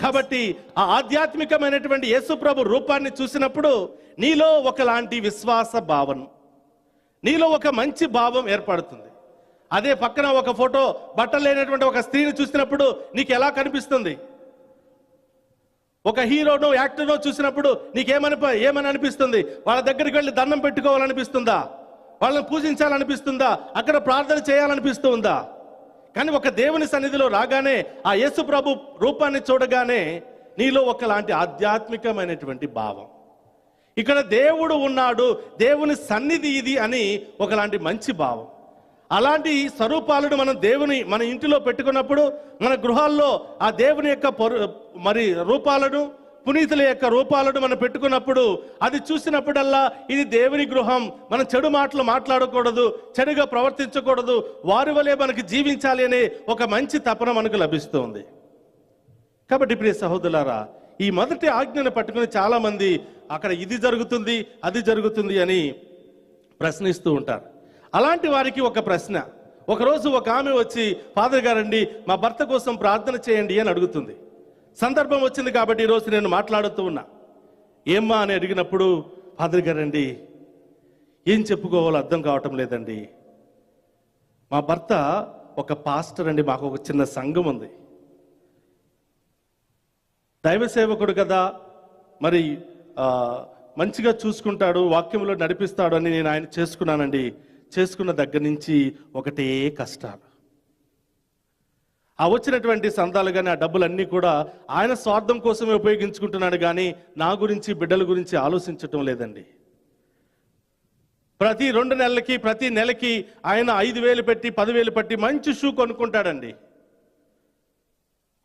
కాబట్టి ఆ ఆధ్యాత్మికమైనటువంటి యేసుప్రభు రూపాన్ని చూసినప్పుడు నీలో ఒకలాంటి విశ్వాస భావన, నీలో ఒక మంచి భావం ఏర్పడుతుంది. అదే పక్కన ఒక ఫోటో, బట్టలు లేనటువంటి ఒక స్త్రీని చూసినప్పుడు నీకు ఎలా కనిపిస్తుంది? ఒక హీరోనో యాక్టర్నో చూసినప్పుడు ఏమని అనిపిస్తుంది? వాళ్ళ దగ్గరికి వెళ్ళి దండం పెట్టుకోవాలనిపిస్తుందా? వాళ్ళని పూజించాలనిపిస్తుందా? అక్కడ ప్రార్థన చేయాలనిపిస్తుందా? కానీ ఒక దేవుని సన్నిధిలో రాగానే, ఆ యేసు ప్రభు రూపాన్ని చూడగానే నీలో ఒకలాంటి ఆధ్యాత్మికమైనటువంటి భావం, ఇక్కడ దేవుడు ఉన్నాడు, దేవుని సన్నిధి ఇది అని ఒకలాంటి మంచి భావం. అలాంటి స్వరూపాలను మన ఇంటిలో పెట్టుకున్నప్పుడు, మన గృహాల్లో ఆ దేవుని యొక్క రూపాలను, పునీతుల యొక్క రూపాలను మనం పెట్టుకున్నప్పుడు అది చూసినప్పుడల్లా ఇది దేవుని గృహం, మనం చెడు మాటలు మాట్లాడకూడదు, చెడుగా ప్రవర్తించకూడదు, వారి వలె మనకి జీవించాలి అనే ఒక మంచి తపన మనకు లభిస్తుంది. కాబట్టి ప్రియ సహోదరులారా, ఈ మొదటి ఆజ్ఞను పట్టుకుని చాలా మంది అక్కడ ఇది జరుగుతుంది అది జరుగుతుంది అని ప్రశ్నిస్తూ ఉంటారు. అలాంటి వారికి ఒక ప్రశ్న. ఒకరోజు ఒక ఆమె వచ్చి, ఫాదర్ గారండి మా భర్త కోసం ప్రార్థన చేయండి అని అడుగుతుంది. సందర్భం వచ్చింది కాబట్టి ఈరోజు నేను మాట్లాడుతూ ఉన్నా. ఏమ్మా అని అడిగినప్పుడు, ఫాదర్ గారండి ఏం చెప్పుకోవాలో అర్థం కావటం లేదండి, మా భర్త ఒక పాస్టర్ అండి, మాకు ఒక చిన్న సంఘం ఉంది, దైవ సేవకుడు కదా, మరి మంచిగా చూసుకుంటాడు, వాక్యంలో నడిపిస్తాడు అని నేను ఆయన చేసుకున్నానండి. చేసుకున్న దగ్గర నుంచి ఒకటే కష్టాలు. ఆ వచ్చినటువంటి సందాలు కానీ ఆ డబ్బులన్నీ కూడా ఆయన స్వార్థం కోసమే ఉపయోగించుకుంటున్నాడు కానీ నా గురించి బిడ్డల గురించి ఆలోచించటం లేదండి. ప్రతి 2 నెలలకి ప్రతి నెలకి ఆయన 5,000 పెట్టి 10,000 పెట్టి మంచి షూ కొనుక్కుంటాడండి.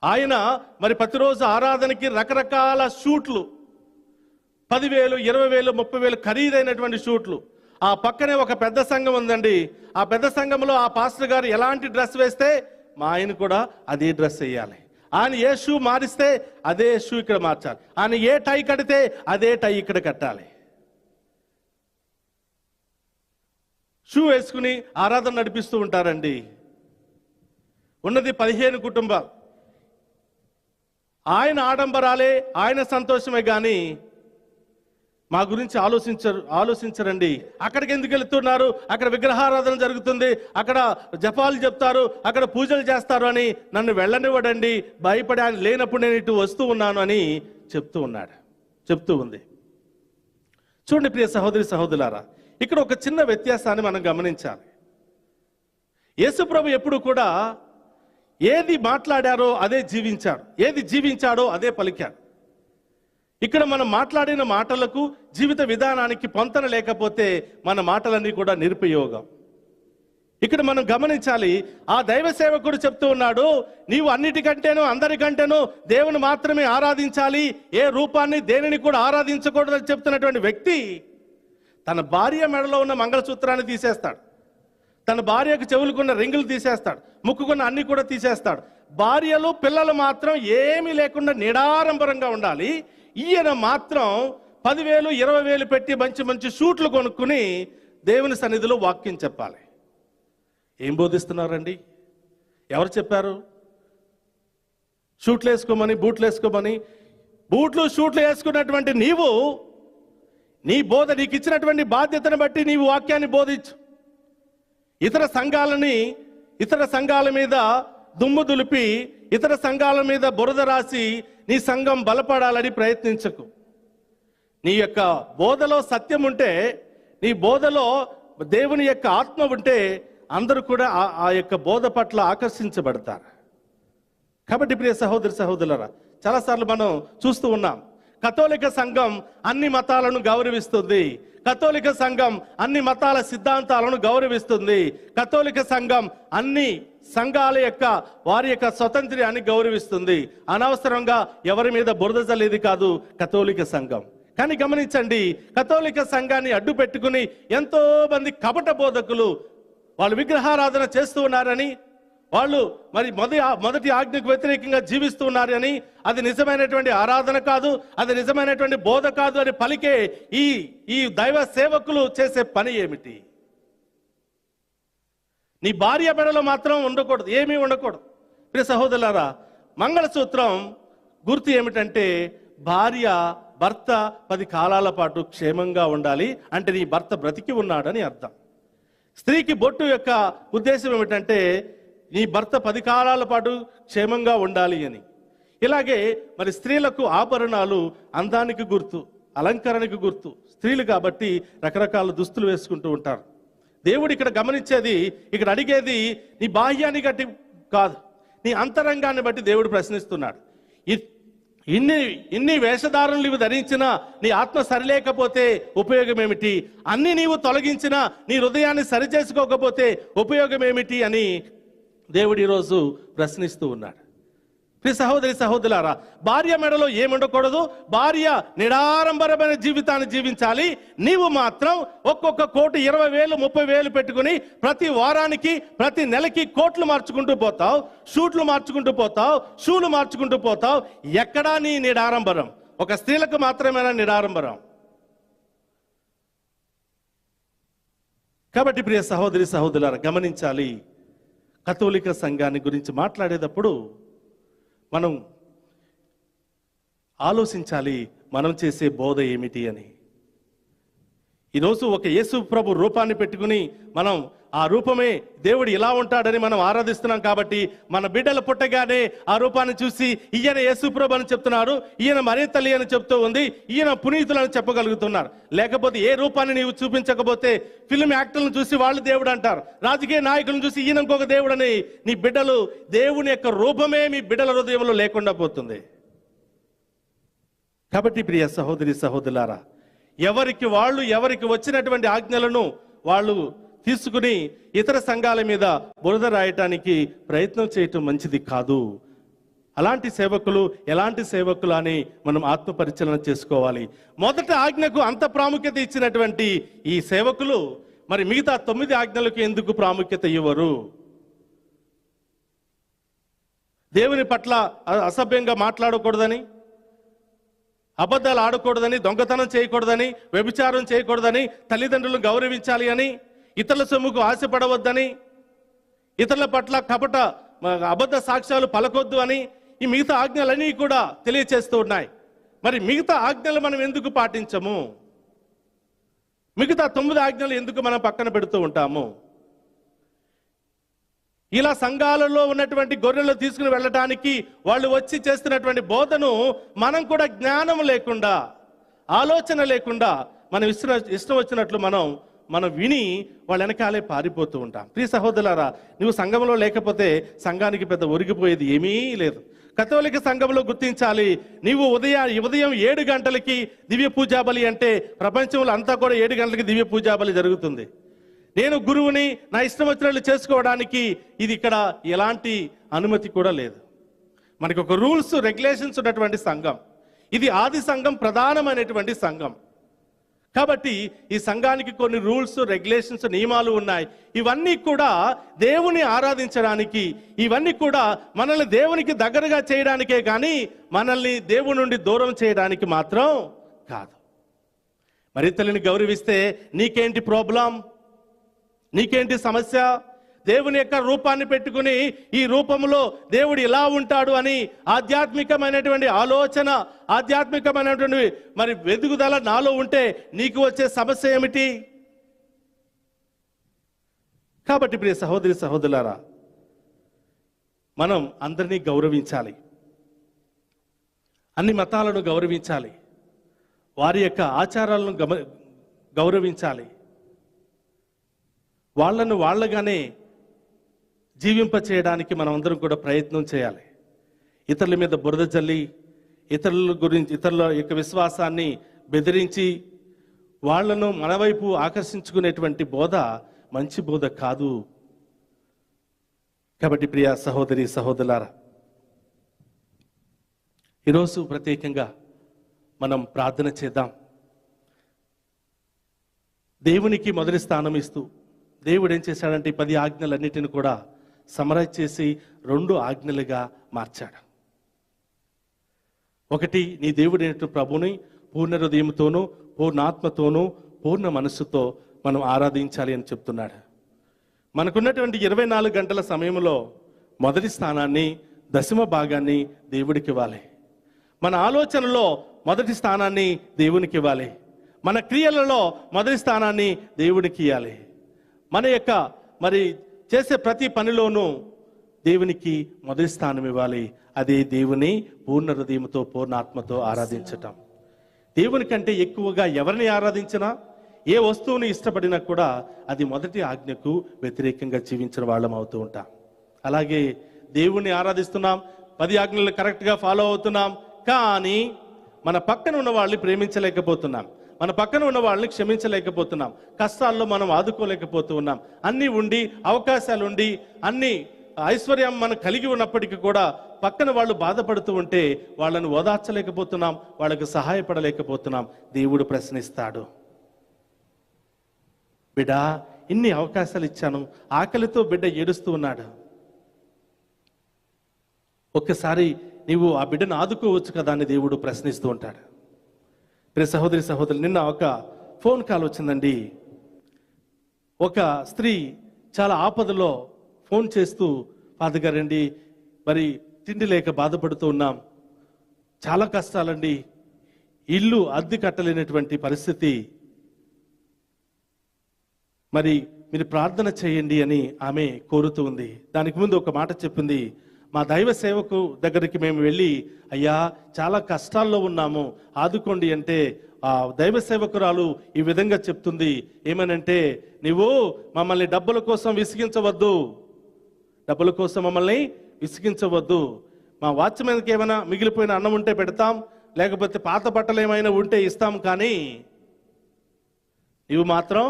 ఆయన మరి ప్రతిరోజు ఆరాధనకి రకరకాల షూట్లు, 10,000, 20,000, 30,000 ఖరీదైనటువంటి షూట్లు. ఆ పక్కనే ఒక పెద్ద సంఘం ఉందండి. ఆ పెద్ద సంఘంలో ఆ పాస్టర్ గారు ఎలాంటి డ్రెస్ వేస్తే మా ఆయన కూడా అదే డ్రెస్ వేయాలి. ఆయన ఏ షూ మారిస్తే అదే షూ ఇక్కడ మార్చాలి. ఆయన ఏ టై కడితే అదే టై ఇక్కడ కట్టాలి. షూ వేసుకుని ఆరాధన నడిపిస్తూ ఉంటారండి. ఉన్నది 15 కుటుంబాలు. ఆయన ఆడంబరాలే, ఆయన సంతోషమే కానీ మా గురించి ఆలోచించరండి. అక్కడికి ఎందుకు వెళుతున్నారు, అక్కడ విగ్రహారాధన జరుగుతుంది, అక్కడ జపాలు చెప్తారు, అక్కడ పూజలు చేస్తారు అని నన్ను వెళ్ళనివ్వడండి, భయపడి ఆయన లేనప్పుడు నేను ఇటు వస్తూ ఉన్నాను అని చెప్తూ ఉంది. చూడండి ప్రియ సహోదరి సహోదరులారా, ఇక్కడ ఒక చిన్న వ్యత్యాసాన్ని మనం గమనించాలి. యేసుప్రభు ఎప్పుడు కూడా ఏది మాట్లాడారో అదే జీవించాడు, ఏది జీవించాడో అదే పలికాడు. ఇక్కడ మనం మాట్లాడిన మాటలకు జీవిత విధానానికి పొంతన లేకపోతే మన మాటలన్నీ కూడా నిరుపయోగం. ఇక్కడ మనం గమనించాలి, ఆ దైవ సేవకుడు చెప్తూ ఉన్నాడు, నీవు అన్నిటికంటేనూ అందరికంటేనూ దేవుని మాత్రమే ఆరాధించాలి, ఏ రూపాన్ని దేనిని కూడా ఆరాధించకూడదని చెప్తున్నటువంటి వ్యక్తి తన భార్య మెడలో ఉన్న మంగళసూత్రాన్ని తీసేస్తాడు, తన భార్యకు చెవులుకున్న రింగులు తీసేస్తాడు, ముక్కుకున్న అన్ని కూడా తీసేస్తాడు. భార్యలు పిల్లలు మాత్రం ఏమీ లేకుండా నిడారంబరంగా ఉండాలి. ఈయన మాత్రం 10,000, 20,000 పెట్టి మంచి మంచి షూట్లు కొనుక్కుని దేవుని సన్నిధిలో వాక్యం చెప్పాలి. ఏం బోధిస్తున్నారండి? ఎవరు చెప్పారు షూట్లు వేసుకోమని, బూట్లు వేసుకోమని? బూట్లు షూట్లు వేసుకున్నటువంటి నీవు నీ బోధ, నీకు ఇచ్చినటువంటి బాధ్యతను బట్టి నీవు వాక్యాన్ని బోధించు. ఇతర సంఘాల మీద దుమ్ము దులిపి, ఇతర సంఘాల మీద బురద రాసి నీ సంఘం బలపడాలని ప్రయత్నించకు. నీ యొక్క బోధలో సత్యం ఉంటే, నీ బోధలో దేవుని యొక్క ఆత్మ ఉంటే అందరూ కూడా ఆ యొక్క బోధ పట్ల ఆకర్షించబడతారు. కాబట్టి ప్రియ సహోదరి సహోదరులారా, చాలాసార్లు మనం చూస్తూ ఉన్నాం, కథోలిక సంఘం అన్ని మతాలను గౌరవిస్తుంది, కథోలిక సంఘం అన్ని మతాల సిద్ధాంతాలను గౌరవిస్తుంది, కథోలిక సంఘం అన్ని సంఘాల యొక్క వారి యొక్క స్వతంత్రాన్ని గౌరవిస్తుంది. అనవసరంగా ఎవరి మీద బురద జల్లేది కాదు కథోలిక సంఘం. కానీ గమనించండి, కథోలిక సంఘాన్ని అడ్డు పెట్టుకుని ఎంతో మంది కపట బోధకులు వాళ్ళు విగ్రహారాధన చేస్తూ ఉన్నారని, వాళ్ళు మరి మొదటి ఆజ్ఞకు వ్యతిరేకంగా జీవిస్తూ ఉన్నారని, అది నిజమైనటువంటి ఆరాధన కాదు, అది నిజమైనటువంటి బోధ కాదు అని పలికే ఈ దైవ సేవకులు చేసే పని ఏమిటి? నీ భార్య మెడలో మాత్రం ఉండకూడదు, ఏమీ ఉండకూడదు. ప్రియ సహోదరులారా, మంగళసూత్రం గుర్తు ఏమిటంటే భర్త 10 కాలాల పాటు క్షేమంగా ఉండాలి అంటే నీ భర్త బ్రతికి ఉన్నాడని అర్థం. స్త్రీకి బొట్టు యొక్క ఉద్దేశం ఏమిటంటే నీ భర్త 10 కాలాల పాటు క్షేమంగా ఉండాలి అని. ఇలాగే మరి స్త్రీలకు ఆభరణాలు అందానికి గుర్తు, అలంకరణకు గుర్తు. స్త్రీలు కాబట్టి రకరకాల దుస్తులు వేసుకుంటూ ఉంటారు. దేవుడు ఇక్కడ గమనించేది, ఇక్కడ అడిగేది నీ బాహ్యాన్ని బట్టి కాదు, నీ అంతరంగాన్ని బట్టి దేవుడు ప్రశ్నిస్తున్నాడు. ఇన్ని వేషధారణలు నీవు ధరించినా నీ ఆత్మ సరిలేకపోతే ఉపయోగం ఏమిటి? అన్ని నీవు తొలగించినా నీ హృదయాన్ని సరిచేసుకోకపోతే ఉపయోగం ఏమిటి అని దేవుడు ఈరోజు ప్రశ్నిస్తూ ఉన్నాడు. సహోదరి సహోదరులారా, భార్య మెడలో ఏముండకూడదు, భార్య నిడారంబరమైన జీవితాన్ని జీవించాలి. నీవు మాత్రం ఒక్కొక్క కోటి 20,000 30,000 పెట్టుకుని ప్రతి వారానికి ప్రతి నెలకి కోట్లు మార్చుకుంటూ పోతావు, షూట్లు మార్చుకుంటూ పోతావు, షూలు మార్చుకుంటూ పోతావు. ఎక్కడా నీ నిడారంబరం? ఒక స్త్రీలకు మాత్రమేనా నిడారంబరం? కాబట్టి ప్రియ సహోదరి సహోదరులారా, గమనించాలి. కథోలిక సంఘాన్ని గురించి మాట్లాడేటప్పుడు మనం ఆలోచించాలి, మనం చేసే బోధ ఏమిటి అని. ఈరోజు ఒక యేసు ప్రభు రూపాన్ని పెట్టుకుని మనం ఆ రూపమే దేవుడు ఇలా ఉంటాడని మనం ఆరాధిస్తున్నాం. కాబట్టి మన బిడ్డలు పుట్టగానే ఆ రూపాన్ని చూసి ఈయన యేసు ప్రభు అని చెప్తున్నారు, ఈయన మరే తల్లి అని చెప్తూ ఉంది, ఈయన పునీతులని చెప్పగలుగుతున్నారు. లేకపోతే ఏ రూపాన్ని నీవు చూపించకపోతే ఫిల్మ్ యాక్టర్లను చూసి వాళ్ళు దేవుడు అంటారు, రాజకీయ నాయకులను చూసి ఈయన ఇంకొక దేవుడు అని నీ బిడ్డలు దేవుని యొక్క రూపమే మీ బిడ్డల హృదయంలో లేకుండా పోతుంది. కాబట్టి ప్రియ సహోదరి సహోదరులారా, ఎవరికి వచ్చినటువంటి ఆజ్ఞలను వాళ్ళు తీసుకుని ఇతర సంఘాల మీద బురద రాయటానికి ప్రయత్నం చేయటం మంచిది కాదు. అలాంటి సేవకులు ఎలాంటి సేవకులు అని మనం ఆత్మ పరిశీలన చేసుకోవాలి. మొదటి ఆజ్ఞకు అంత ప్రాముఖ్యత ఇచ్చినటువంటి ఈ సేవకులు మరి మిగతా 9 ఆజ్ఞలకు ఎందుకు ప్రాముఖ్యత ఇవ్వరు? దేవుని పట్ల అసభ్యంగా మాట్లాడకూడదని, అబద్ధాలు ఆడకూడదని, దొంగతనం చేయకూడదని, వ్యభిచారం చేయకూడదని, తల్లిదండ్రులను గౌరవించాలి అని, ఇతరుల సొమ్ముకు ఆశపడవద్దని, ఇతరుల పట్ల కపట అబద్ధ సాక్ష్యాలు పలకొద్దు అని ఈ మిగతా ఆజ్ఞలన్నీ కూడా తెలియచేస్తూ ఉన్నాయి. మరి మిగతా ఆజ్ఞలు మనం ఎందుకు పాటించము? మిగతా 9 ఆజ్ఞలు ఎందుకు మనం పక్కన పెడుతూ ఉంటాము? ఇలా సంఘాలలో ఉన్నటువంటి గొర్రెలు తీసుకుని వెళ్ళటానికి వాళ్ళు వచ్చి చేస్తున్నటువంటి బోధను మనం కూడా జ్ఞానం లేకుండా, ఆలోచన లేకుండా మనం ఇష్టం వచ్చినట్లు మనం విని వాళ్ళ వెనకాలే పారిపోతూ ఉంటాం. ప్రియ సహోదరులారా, నువ్వు సంఘంలో లేకపోతే సంఘానికి పెద్ద ఒరిగిపోయేది ఏమీ లేదు. కథోలిక సంఘంలో గుర్తించాలి, నీవు ఉదయం 7 గంటలకి దివ్య పూజాబలి అంటే ప్రపంచంలో అంతా కూడా 7 గంటలకి దివ్య పూజాబలి జరుగుతుంది. నేను గురువుని నా ఇష్టం వచ్చినట్లు చేసుకోవడానికి ఇది ఇక్కడ ఎలాంటి అనుమతి కూడా లేదు. మనకి ఒక రూల్స్ రెగ్యులేషన్స్ ఉన్నటువంటి సంఘం ఇది. ఆది సంఘం ప్రధానమైనటువంటి సంఘం కాబట్టి ఈ సంఘానికి కొన్ని రూల్స్ రెగ్యులేషన్స్ నియమాలు ఉన్నాయి. ఇవన్నీ కూడా దేవుని ఆరాధించడానికి, ఇవన్నీ కూడా మనల్ని దేవునికి దగ్గరగా చేయడానికే కానీ మనల్ని దేవుని నుండి దూరం చేయడానికి మాత్రం కాదు. మరి తల్లిని గౌరవిస్తే నీకేంటి ప్రాబ్లం? నీకేంటి సమస్య? దేవుని యొక్క రూపాన్ని పెట్టుకుని ఈ రూపంలో దేవుడు ఎలా ఉంటాడు అని ఆధ్యాత్మికమైనటువంటి ఆలోచన, ఆధ్యాత్మికమైనటువంటి మరి వెదుగుదల నాలో ఉంటే నీకు వచ్చే సమస్య ఏమిటి? కాబట్టి ప్రియ సహోదరి సహోదరులారా, మనం అందరినీ గౌరవించాలి, అన్ని మతాలను గౌరవించాలి, వారి యొక్క ఆచారాలను గౌరవించాలి, వాళ్ళగానే జీవింప చేయడానికి మనం అందరం కూడా ప్రయత్నం చేయాలి. ఇతరుల మీద బురద జల్లి, ఇతరుల యొక్క విశ్వాసాన్ని బెదిరించి వాళ్లను మన వైపు ఆకర్షించుకునేటువంటి బోధ మంచి బోధ కాదు. కాబట్టి ప్రియ సహోదరి సహోదరులారా, ఈరోజు ప్రత్యేకంగా మనం ప్రార్థన చేద్దాం. దేవునికి మొదటి స్థానం ఇస్తూ దేవుడు ఏం చేశాడంటే 10 ఆజ్ఞలన్నిటిని కూడా సమరైజ్ చేసి 2 ఆజ్ఞలుగా మార్చాడు. ఒకటి, నీ దేవుడైనటువంటి ప్రభుని పూర్ణ హృదయంతోనూ పూర్ణ ఆత్మతోనూ పూర్ణ మనస్సుతో మనం ఆరాధించాలి అని చెప్తున్నాడు. మనకున్నటువంటి 24 గంటల సమయంలో మొదటి స్థానాన్ని, 10వ భాగాన్ని దేవుడికి ఇవ్వాలి. మన ఆలోచనలో మొదటి స్థానాన్ని దేవునికి ఇవ్వాలి. మన క్రియలలో మొదటి స్థానాన్ని దేవుడికి ఇవ్వాలి. మన యొక్క మరి చేసే ప్రతి పనిలోనూ దేవునికి మొదటి స్థానం ఇవ్వాలి. అదే దేవుని పూర్ణ హృదయంతో పూర్ణ ఆత్మతో ఆరాధించటం. దేవుని కంటే ఎక్కువగా ఎవరిని ఆరాధించినా, ఏ వస్తువుని ఇష్టపడినా కూడా అది మొదటి ఆజ్ఞకు వ్యతిరేకంగా జీవించిన వాళ్ళం అవుతూ ఉంటాం. అలాగే దేవుణ్ణి ఆరాధిస్తున్నాం, 10 ఆజ్ఞలు కరెక్ట్గా ఫాలో అవుతున్నాం, కానీ మన పక్కన ఉన్న వాళ్ళని ప్రేమించలేకపోతున్నాం, మన పక్కన ఉన్న వాళ్ళని క్షమించలేకపోతున్నాం, కష్టాల్లో మనం ఆదుకోలేకపోతూ ఉన్నాం. అన్నీ ఉండి, అవకాశాలు ఉండి, అన్ని ఐశ్వర్యం మనం కలిగి ఉన్నప్పటికీ కూడా పక్కన వాళ్ళు బాధపడుతూ ఉంటే వాళ్ళని ఓదార్చలేకపోతున్నాం, వాళ్ళకు సహాయపడలేకపోతున్నాం. దేవుడు ప్రశ్నిస్తాడు, బిడ్డ ఇన్ని అవకాశాలు ఇచ్చాను, ఆకలితో బిడ్డ ఏడుస్తూ ఉన్నాడు, ఒక్కసారి నీవు ఆ బిడ్డను ఆదుకోవచ్చు కదా అని దేవుడు ప్రశ్నిస్తూ ఉంటాడు. ప్రియ సహోదరి సహోదరులు, నిన్న ఒక ఫోన్ కాల్ వచ్చిందండి. ఒక స్త్రీ చాలా ఆపదలో ఫోన్ చేస్తూ, ఫాదర్ గారండి మరి తిండి లేక బాధపడుతూ ఉన్నాం, చాలా కష్టాలండి, ఇల్లు అద్దె కట్టలేనటువంటి పరిస్థితి, మరి మీరు ప్రార్థన చేయండి అని ఆమె కోరుతూ ఉంది. దానికి ముందు ఒక మాట చెప్పింది, మా దైవ సేవకు దగ్గరికి మేము వెళ్ళి అయ్యా చాలా కష్టాల్లో ఉన్నాము ఆదుకోండి అంటే ఆ దైవ సేవకురాలు ఈ విధంగా చెప్తుంది, ఏమనంటే నీవు మమ్మల్ని డబ్బుల కోసం విసిగించవద్దు, డబ్బుల కోసం మమ్మల్ని విసిగించవద్దు, మా వాచ్మెన్కి ఏమైనా మిగిలిపోయిన అన్నం ఉంటే పెడతాం, లేకపోతే పాత బట్టలు ఏమైనా ఉంటే ఇస్తాం, కానీ నీవు మాత్రం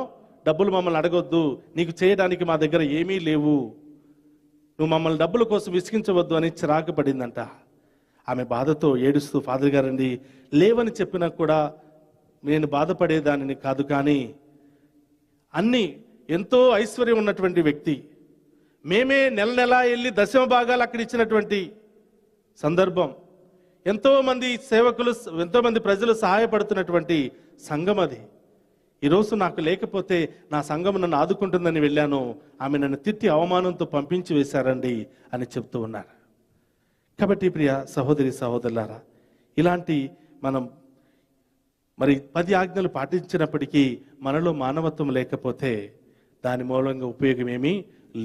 డబ్బులు మమ్మల్ని అడగొద్దు, నీకు చేయడానికి మా దగ్గర ఏమీ లేవు, నువ్వు మమ్మల్ని డబ్బుల కోసం విసిగించవద్దు అని చిరాకు పడిందంట. ఆమె బాధతో ఏడుస్తూ, ఫాదర్ గారండి లేవని చెప్పినా కూడా నేను బాధపడేదానిని కాదు, కానీ అన్ని ఎంతో ఐశ్వర్యం ఉన్నటువంటి వ్యక్తి, మేమే నెల నెలా వెళ్ళి దశమ భాగాలు అక్కడ ఇచ్చినటువంటి సందర్భం, ఎంతో మంది సేవకులు ఎంతో మంది ప్రజలు సహాయపడుతున్నటువంటి సంఘం అది. ఈరోజు నాకు లేకపోతే నా సంఘం నన్ను ఆదుకుంటుందని వెళ్ళాను, ఆమె నన్ను తిట్టి అవమానంతో పంపించి వేశారండి అని చెప్తూ ఉన్నారు. కాబట్టి ప్రియ సహోదరి సహోదరులారా, ఇలాంటి మనం మరి 10 ఆజ్ఞలు పాటించినప్పటికీ మనలో మానవత్వం లేకపోతే దాని మూలంగా ఉపయోగం ఏమీ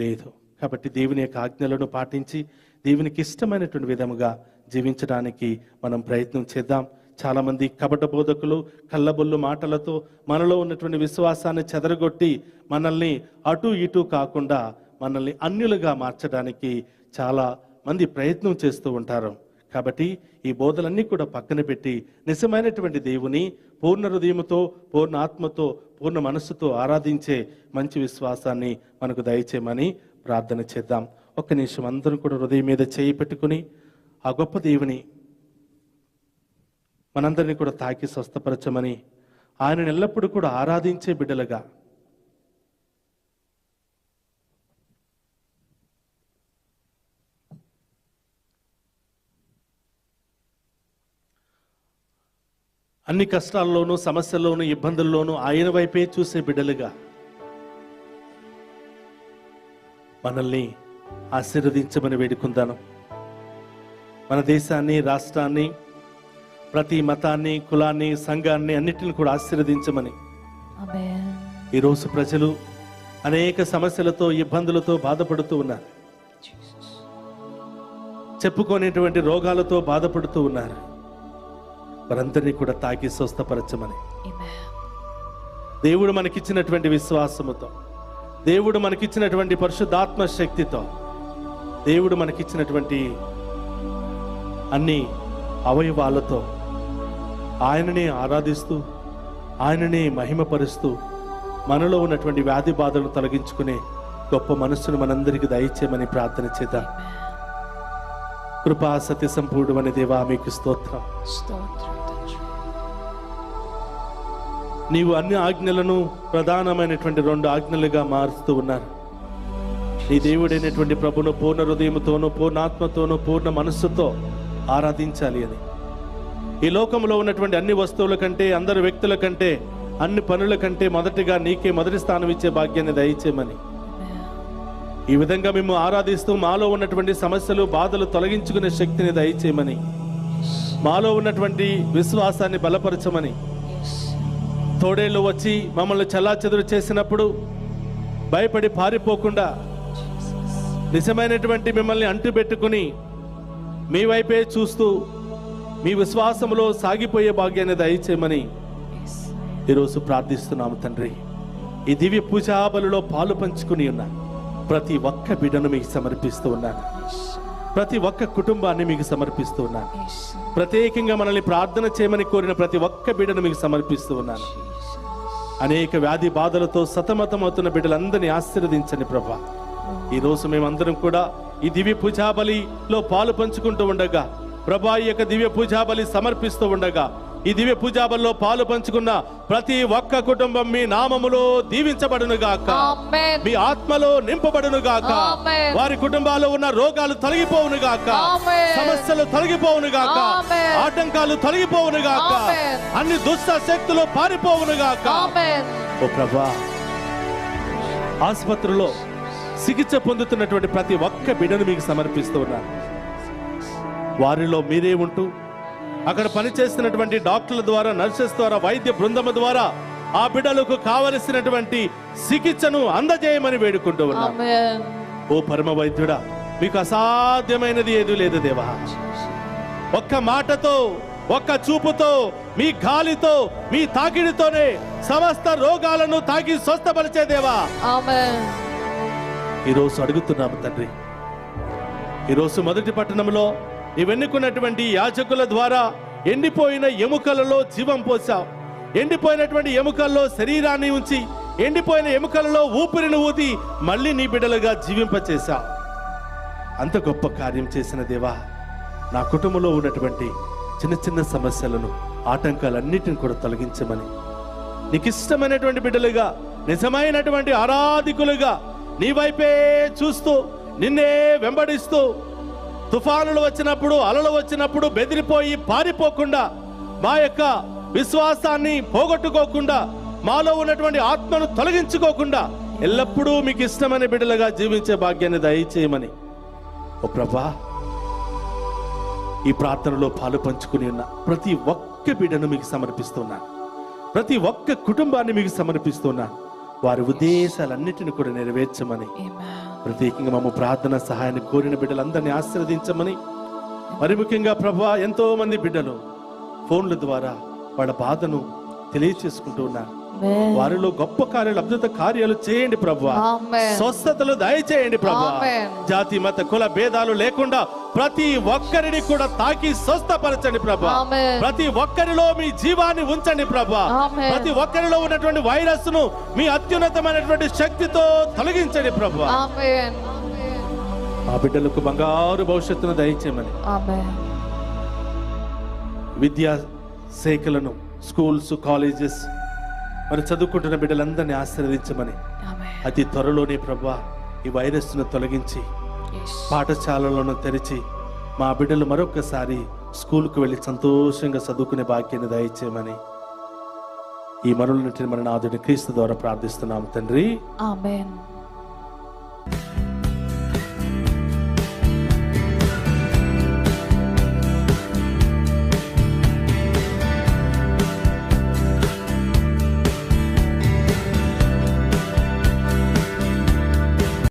లేదు. కాబట్టి దేవుని యొక్క ఆజ్ఞలను పాటించి దేవునికి ఇష్టమైనటువంటి విధముగా జీవించడానికి మనం ప్రయత్నం చేద్దాం. చాలా మంది కపట బోధకులు కళ్ళబొల్లు మాటలతో మనలో ఉన్నటువంటి విశ్వాసాన్ని చెదరగొట్టి మనల్ని అటు ఇటు కాకుండా మనల్ని అన్యులుగా మార్చడానికి చాలా మంది ప్రయత్నం చేస్తూ ఉంటారు. కాబట్టి ఈ బోధలన్నీ కూడా పక్కన పెట్టి నిజమైనటువంటి దేవుని పూర్ణ హృదయముతో, పూర్ణ ఆత్మతో, పూర్ణ మనస్సుతో ఆరాధించే మంచి విశ్వాసాన్ని మనకు దయచేయమని ప్రార్థన చేద్దాం. ఒక్క నిమిషం అందరం కూడా హృదయం మీద చేయి పెట్టుకుని ఆ గొప్ప దేవుని మనందరినీ కూడా తాకి స్వస్థపరచమని, ఆయనను ఎల్లప్పుడూ కూడా ఆరాధించే బిడ్డలుగా అన్ని కష్టాల్లోనూ సమస్యల్లోనూ ఇబ్బందుల్లోనూ ఆయన వైపే చూసే బిడ్డలుగా మనల్ని ఆశీర్వదించమని వేడుకుందాను. మన దేశాన్ని, రాష్ట్రాన్ని, ప్రతి మతాన్ని, కులాన్ని, సంఘాన్ని అన్నిటిని కూడా ఆశీర్వదించమని. ఈరోజు ప్రజలు అనేక సమస్యలతో, ఇబ్బందులతో బాధపడుతూ ఉన్నారు, చెప్పుకునేటువంటి రోగాలతో బాధపడుతూ ఉన్నారు. వారందరినీ కూడా తాకి స్వస్థపరచమని, దేవుడు మనకిచ్చినటువంటి విశ్వాసముతో, దేవుడు మనకిచ్చినటువంటి పరిశుద్ధాత్మ శక్తితో, దేవుడు మనకిచ్చినటువంటి అన్ని అవయవాలతో ఆయననే ఆరాధిస్తూ, ఆయననే మహిమపరుస్తూ, మనలో ఉన్నటువంటి వ్యాధి బాధలను తొలగించుకునే గొప్ప మనస్సును మనందరికీ దయచేయమని ప్రార్థన చేద్దాం. కృపా సత్య సంపూర్ణం అనే దేవా మీకు స్తోత్రం. నీవు అన్ని ఆజ్ఞలను ప్రధానమైనటువంటి 2 ఆజ్ఞలుగా మారుస్తూ ఉన్నారు. నీ దేవుడైనటువంటి ప్రభును పూర్ణ హృదయముతోనూ, పూర్ణాత్మతోనూ, పూర్ణ మనస్సుతో ఆరాధించాలి అని. ఈ లోకంలో ఉన్నటువంటి అన్ని వస్తువుల కంటే, అందరి వ్యక్తుల కంటే, అన్ని పనుల కంటే మొదటిగా నీకే మొదటి స్థానం ఇచ్చే భాగ్యాన్ని దయచేయమని, ఈ విధంగా మేము ఆరాధిస్తూ మాలో ఉన్నటువంటి సమస్యలు, బాధలు తొలగించుకునే శక్తిని దయచేయమని, మాలో ఉన్నటువంటి విశ్వాసాన్ని బలపరచమని, తోడేళ్ళు వచ్చి మమ్మల్ని చెల్లాచెదురు చేసినప్పుడు భయపడి పారిపోకుండా నిజమైనటువంటి మిమ్మల్ని అంటుపెట్టుకుని మీ వైపే చూస్తూ మీ విశ్వాసములో సాగిపోయే భాగ్యాన్ని దయచేయమని ఈరోజు ప్రార్థిస్తున్నాము తండ్రి. ఈ దివ్య పూజా బలిలో పాలు పంచుకుని ఉన్న ప్రతి ఒక్క బిడ్డను మీకు సమర్పిస్తూ ఉన్నాను. ప్రతి ఒక్క కుటుంబాన్ని మీకు సమర్పిస్తూ ఉన్నాను. ప్రత్యేకంగా మనల్ని ప్రార్థన చేయమని కోరిన ప్రతి ఒక్క బిడ్డను మీకు సమర్పిస్తూ ఉన్నాను. అనేక వ్యాధి బాధలతో సతమతమవుతున్న బిడ్డలందరినీ ఆశీర్వదించండి ప్రభా. ఈ రోజు మేమందరం కూడా ఈ దివ్య పూజాబలిలో పాలు పంచుకుంటూ ఉండగా, ప్రభా ఈ యొక్క దివ్య పూజాబలి సమర్పిస్తూ ఉండగా, ఈ దివ్య పూజాబలిలో పాలు పంచుకున్న ప్రతి ఒక్క కుటుంబం మీ నామములో దీవించబడును గాక, ఆమేన్. మీ ఆత్మలో నింపబడును గాక, ఆమేన్. వారి కుటుంబాల్లో ఉన్న రోగాలు తొలగిపోవును గాక, ఆమేన్. సమస్యలు తొలగిపోవును గాక, ఆమేన్. ఆటంకాలు తొలగిపోవును గాక, ఆమేన్. అన్ని దుష్ట శక్తులు పారిపోవును గాక. ఆమేన్. ఓ ప్రభా, ఆసుపత్రిలో చికిత్స పొందుతున్నటువంటి ప్రతి ఒక్క బిడ్డను మీకు సమర్పిస్తూ ఉన్నాను. వారిలో మీరే ఉంటూ అక్కడ పనిచేస్తున్నటువంటి డాక్టర్ల ద్వారా, నర్సెస్ ద్వారా, వైద్య బృందము ద్వారా ఆ బిడ్డలకు కావలసినటువంటి చికిత్సను అందజేయమని వేడుకుంటూ ఉన్నాం. ఆమేన్. ఓ పరమ వైద్యుడా, మీకు అసాధ్యమైనది ఏదీ లేదు దేవా. ఒక్క మాటతో, ఒక్క చూపుతో, మీ గాలితో, మీ తాకిడితోనే సమస్త రోగాలను తాకి స్వస్థపరిచే దేవా. ఆమేన్. ఈరోజు అడుగుతున్నాము తండ్రి, ఈరోజు మొదటి పట్టణంలో నీవెన్నుకున్నటువంటి యాజకుల ద్వారా ఎండిపోయిన ఎముకలలో జీవం పోసావు. ఎండిపోయినటువంటి ఎముకల్లో శరీరాన్ని ఉంచి, ఎండిపోయిన ఎముకలలో ఊపిరిని ఊది మళ్ళీ నీ బిడ్డలుగా జీవింపచేశావు. అంత గొప్ప కార్యం చేసిన దేవా, నా కుటుంబంలో ఉన్నటువంటి చిన్న చిన్న సమస్యలను, ఆటంకాలన్నిటిని కూడా తొలగించమని, నీకు ఇష్టమైనటువంటి బిడ్డలుగా, నిజమైనటువంటి ఆరాధికులుగా నీ వైపే చూస్తూ, నిన్నే వెంబడిస్తూ, తుఫానులు వచ్చినప్పుడు, అలలు వచ్చినప్పుడు బెదిరిపోయి పారిపోకుండా, మా యొక్క విశ్వాసాన్ని పోగొట్టుకోకుండా, మాలో ఉన్నటువంటి ఆత్మను తొలగించుకోకుండా ఎల్లప్పుడూ మీకు ఇష్టమైన బిడ్డలుగా జీవించే భాగ్యాన్ని దయచేయమని ఓ ప్రభా, ఈ ప్రార్థనలో పాలు పంచుకుని ఉన్న ప్రతి ఒక్క బిడ్డను మీకు సమర్పిస్తున్నాను. ప్రతి ఒక్క కుటుంబాన్ని మీకు సమర్పిస్తున్నాను. వారి ఉద్దేశాలన్నిటిని కూడా నెరవేర్చమని, ప్రత్యేకంగా మమ్మ ప్రార్థన సహాయాన్ని కోరిన బిడ్డలందరినీ ఆశీర్వదించమని, మరి ముఖ్యంగా ప్రభువా, ఎంతో మంది బిడ్డలు ఫోన్ల ద్వారా వాళ్ళ బాధను తెలియచేసుకుంటూ ఉన్నారు. వారిలో గొప్ప కార్యాలు, అద్భుత కార్యాలు చేయండి ప్రభువా. ఆమేన్. స్వస్థతలు దయచేయండి ప్రభువా. ఆమేన్. జాతి మత కుల భేదాలు లేకుండా ప్రతి ఒక్కరిని కూడా తాకి స్వస్థపరచండి ప్రభువా. ఆమేన్. ప్రతి ఒక్కరిలో మీ జీవాన్ని ఉంచండి ప్రభువా. ఆమేన్. ప్రతి ఒక్కరిలో ఉన్నటువంటి వైరస్ ను మీ అత్యున్నతమైనటువంటి శక్తితో తొలగించండి ప్రభువా. ఆమేన్. ఆ బిడ్డలకు బంగారు భవిష్యత్తును దయచేయమని, ఆమేన్. విద్యా శాఖలను, స్కూల్స్, కాలేజెస్, మరి చదువుకుంటున్న బిడ్డలందరినీ ఆశీర్వదించమని, ఆమేన్. అతి త్వరలోనే ప్రభువా ఈ వైరస్ ను తొలగించి Yes. పాఠశాలలను తెరిచి మా బిడ్డలు మరొకసారి స్కూల్కు వెళ్ళి సంతోషంగా చదువుకునే భాగ్యాన్ని దయచేయమని ఈ మరుల నుండి మన నాథుడి క్రీస్తు ద్వారా ప్రార్థిస్తున్నాము తండ్రి. ఆమేన్.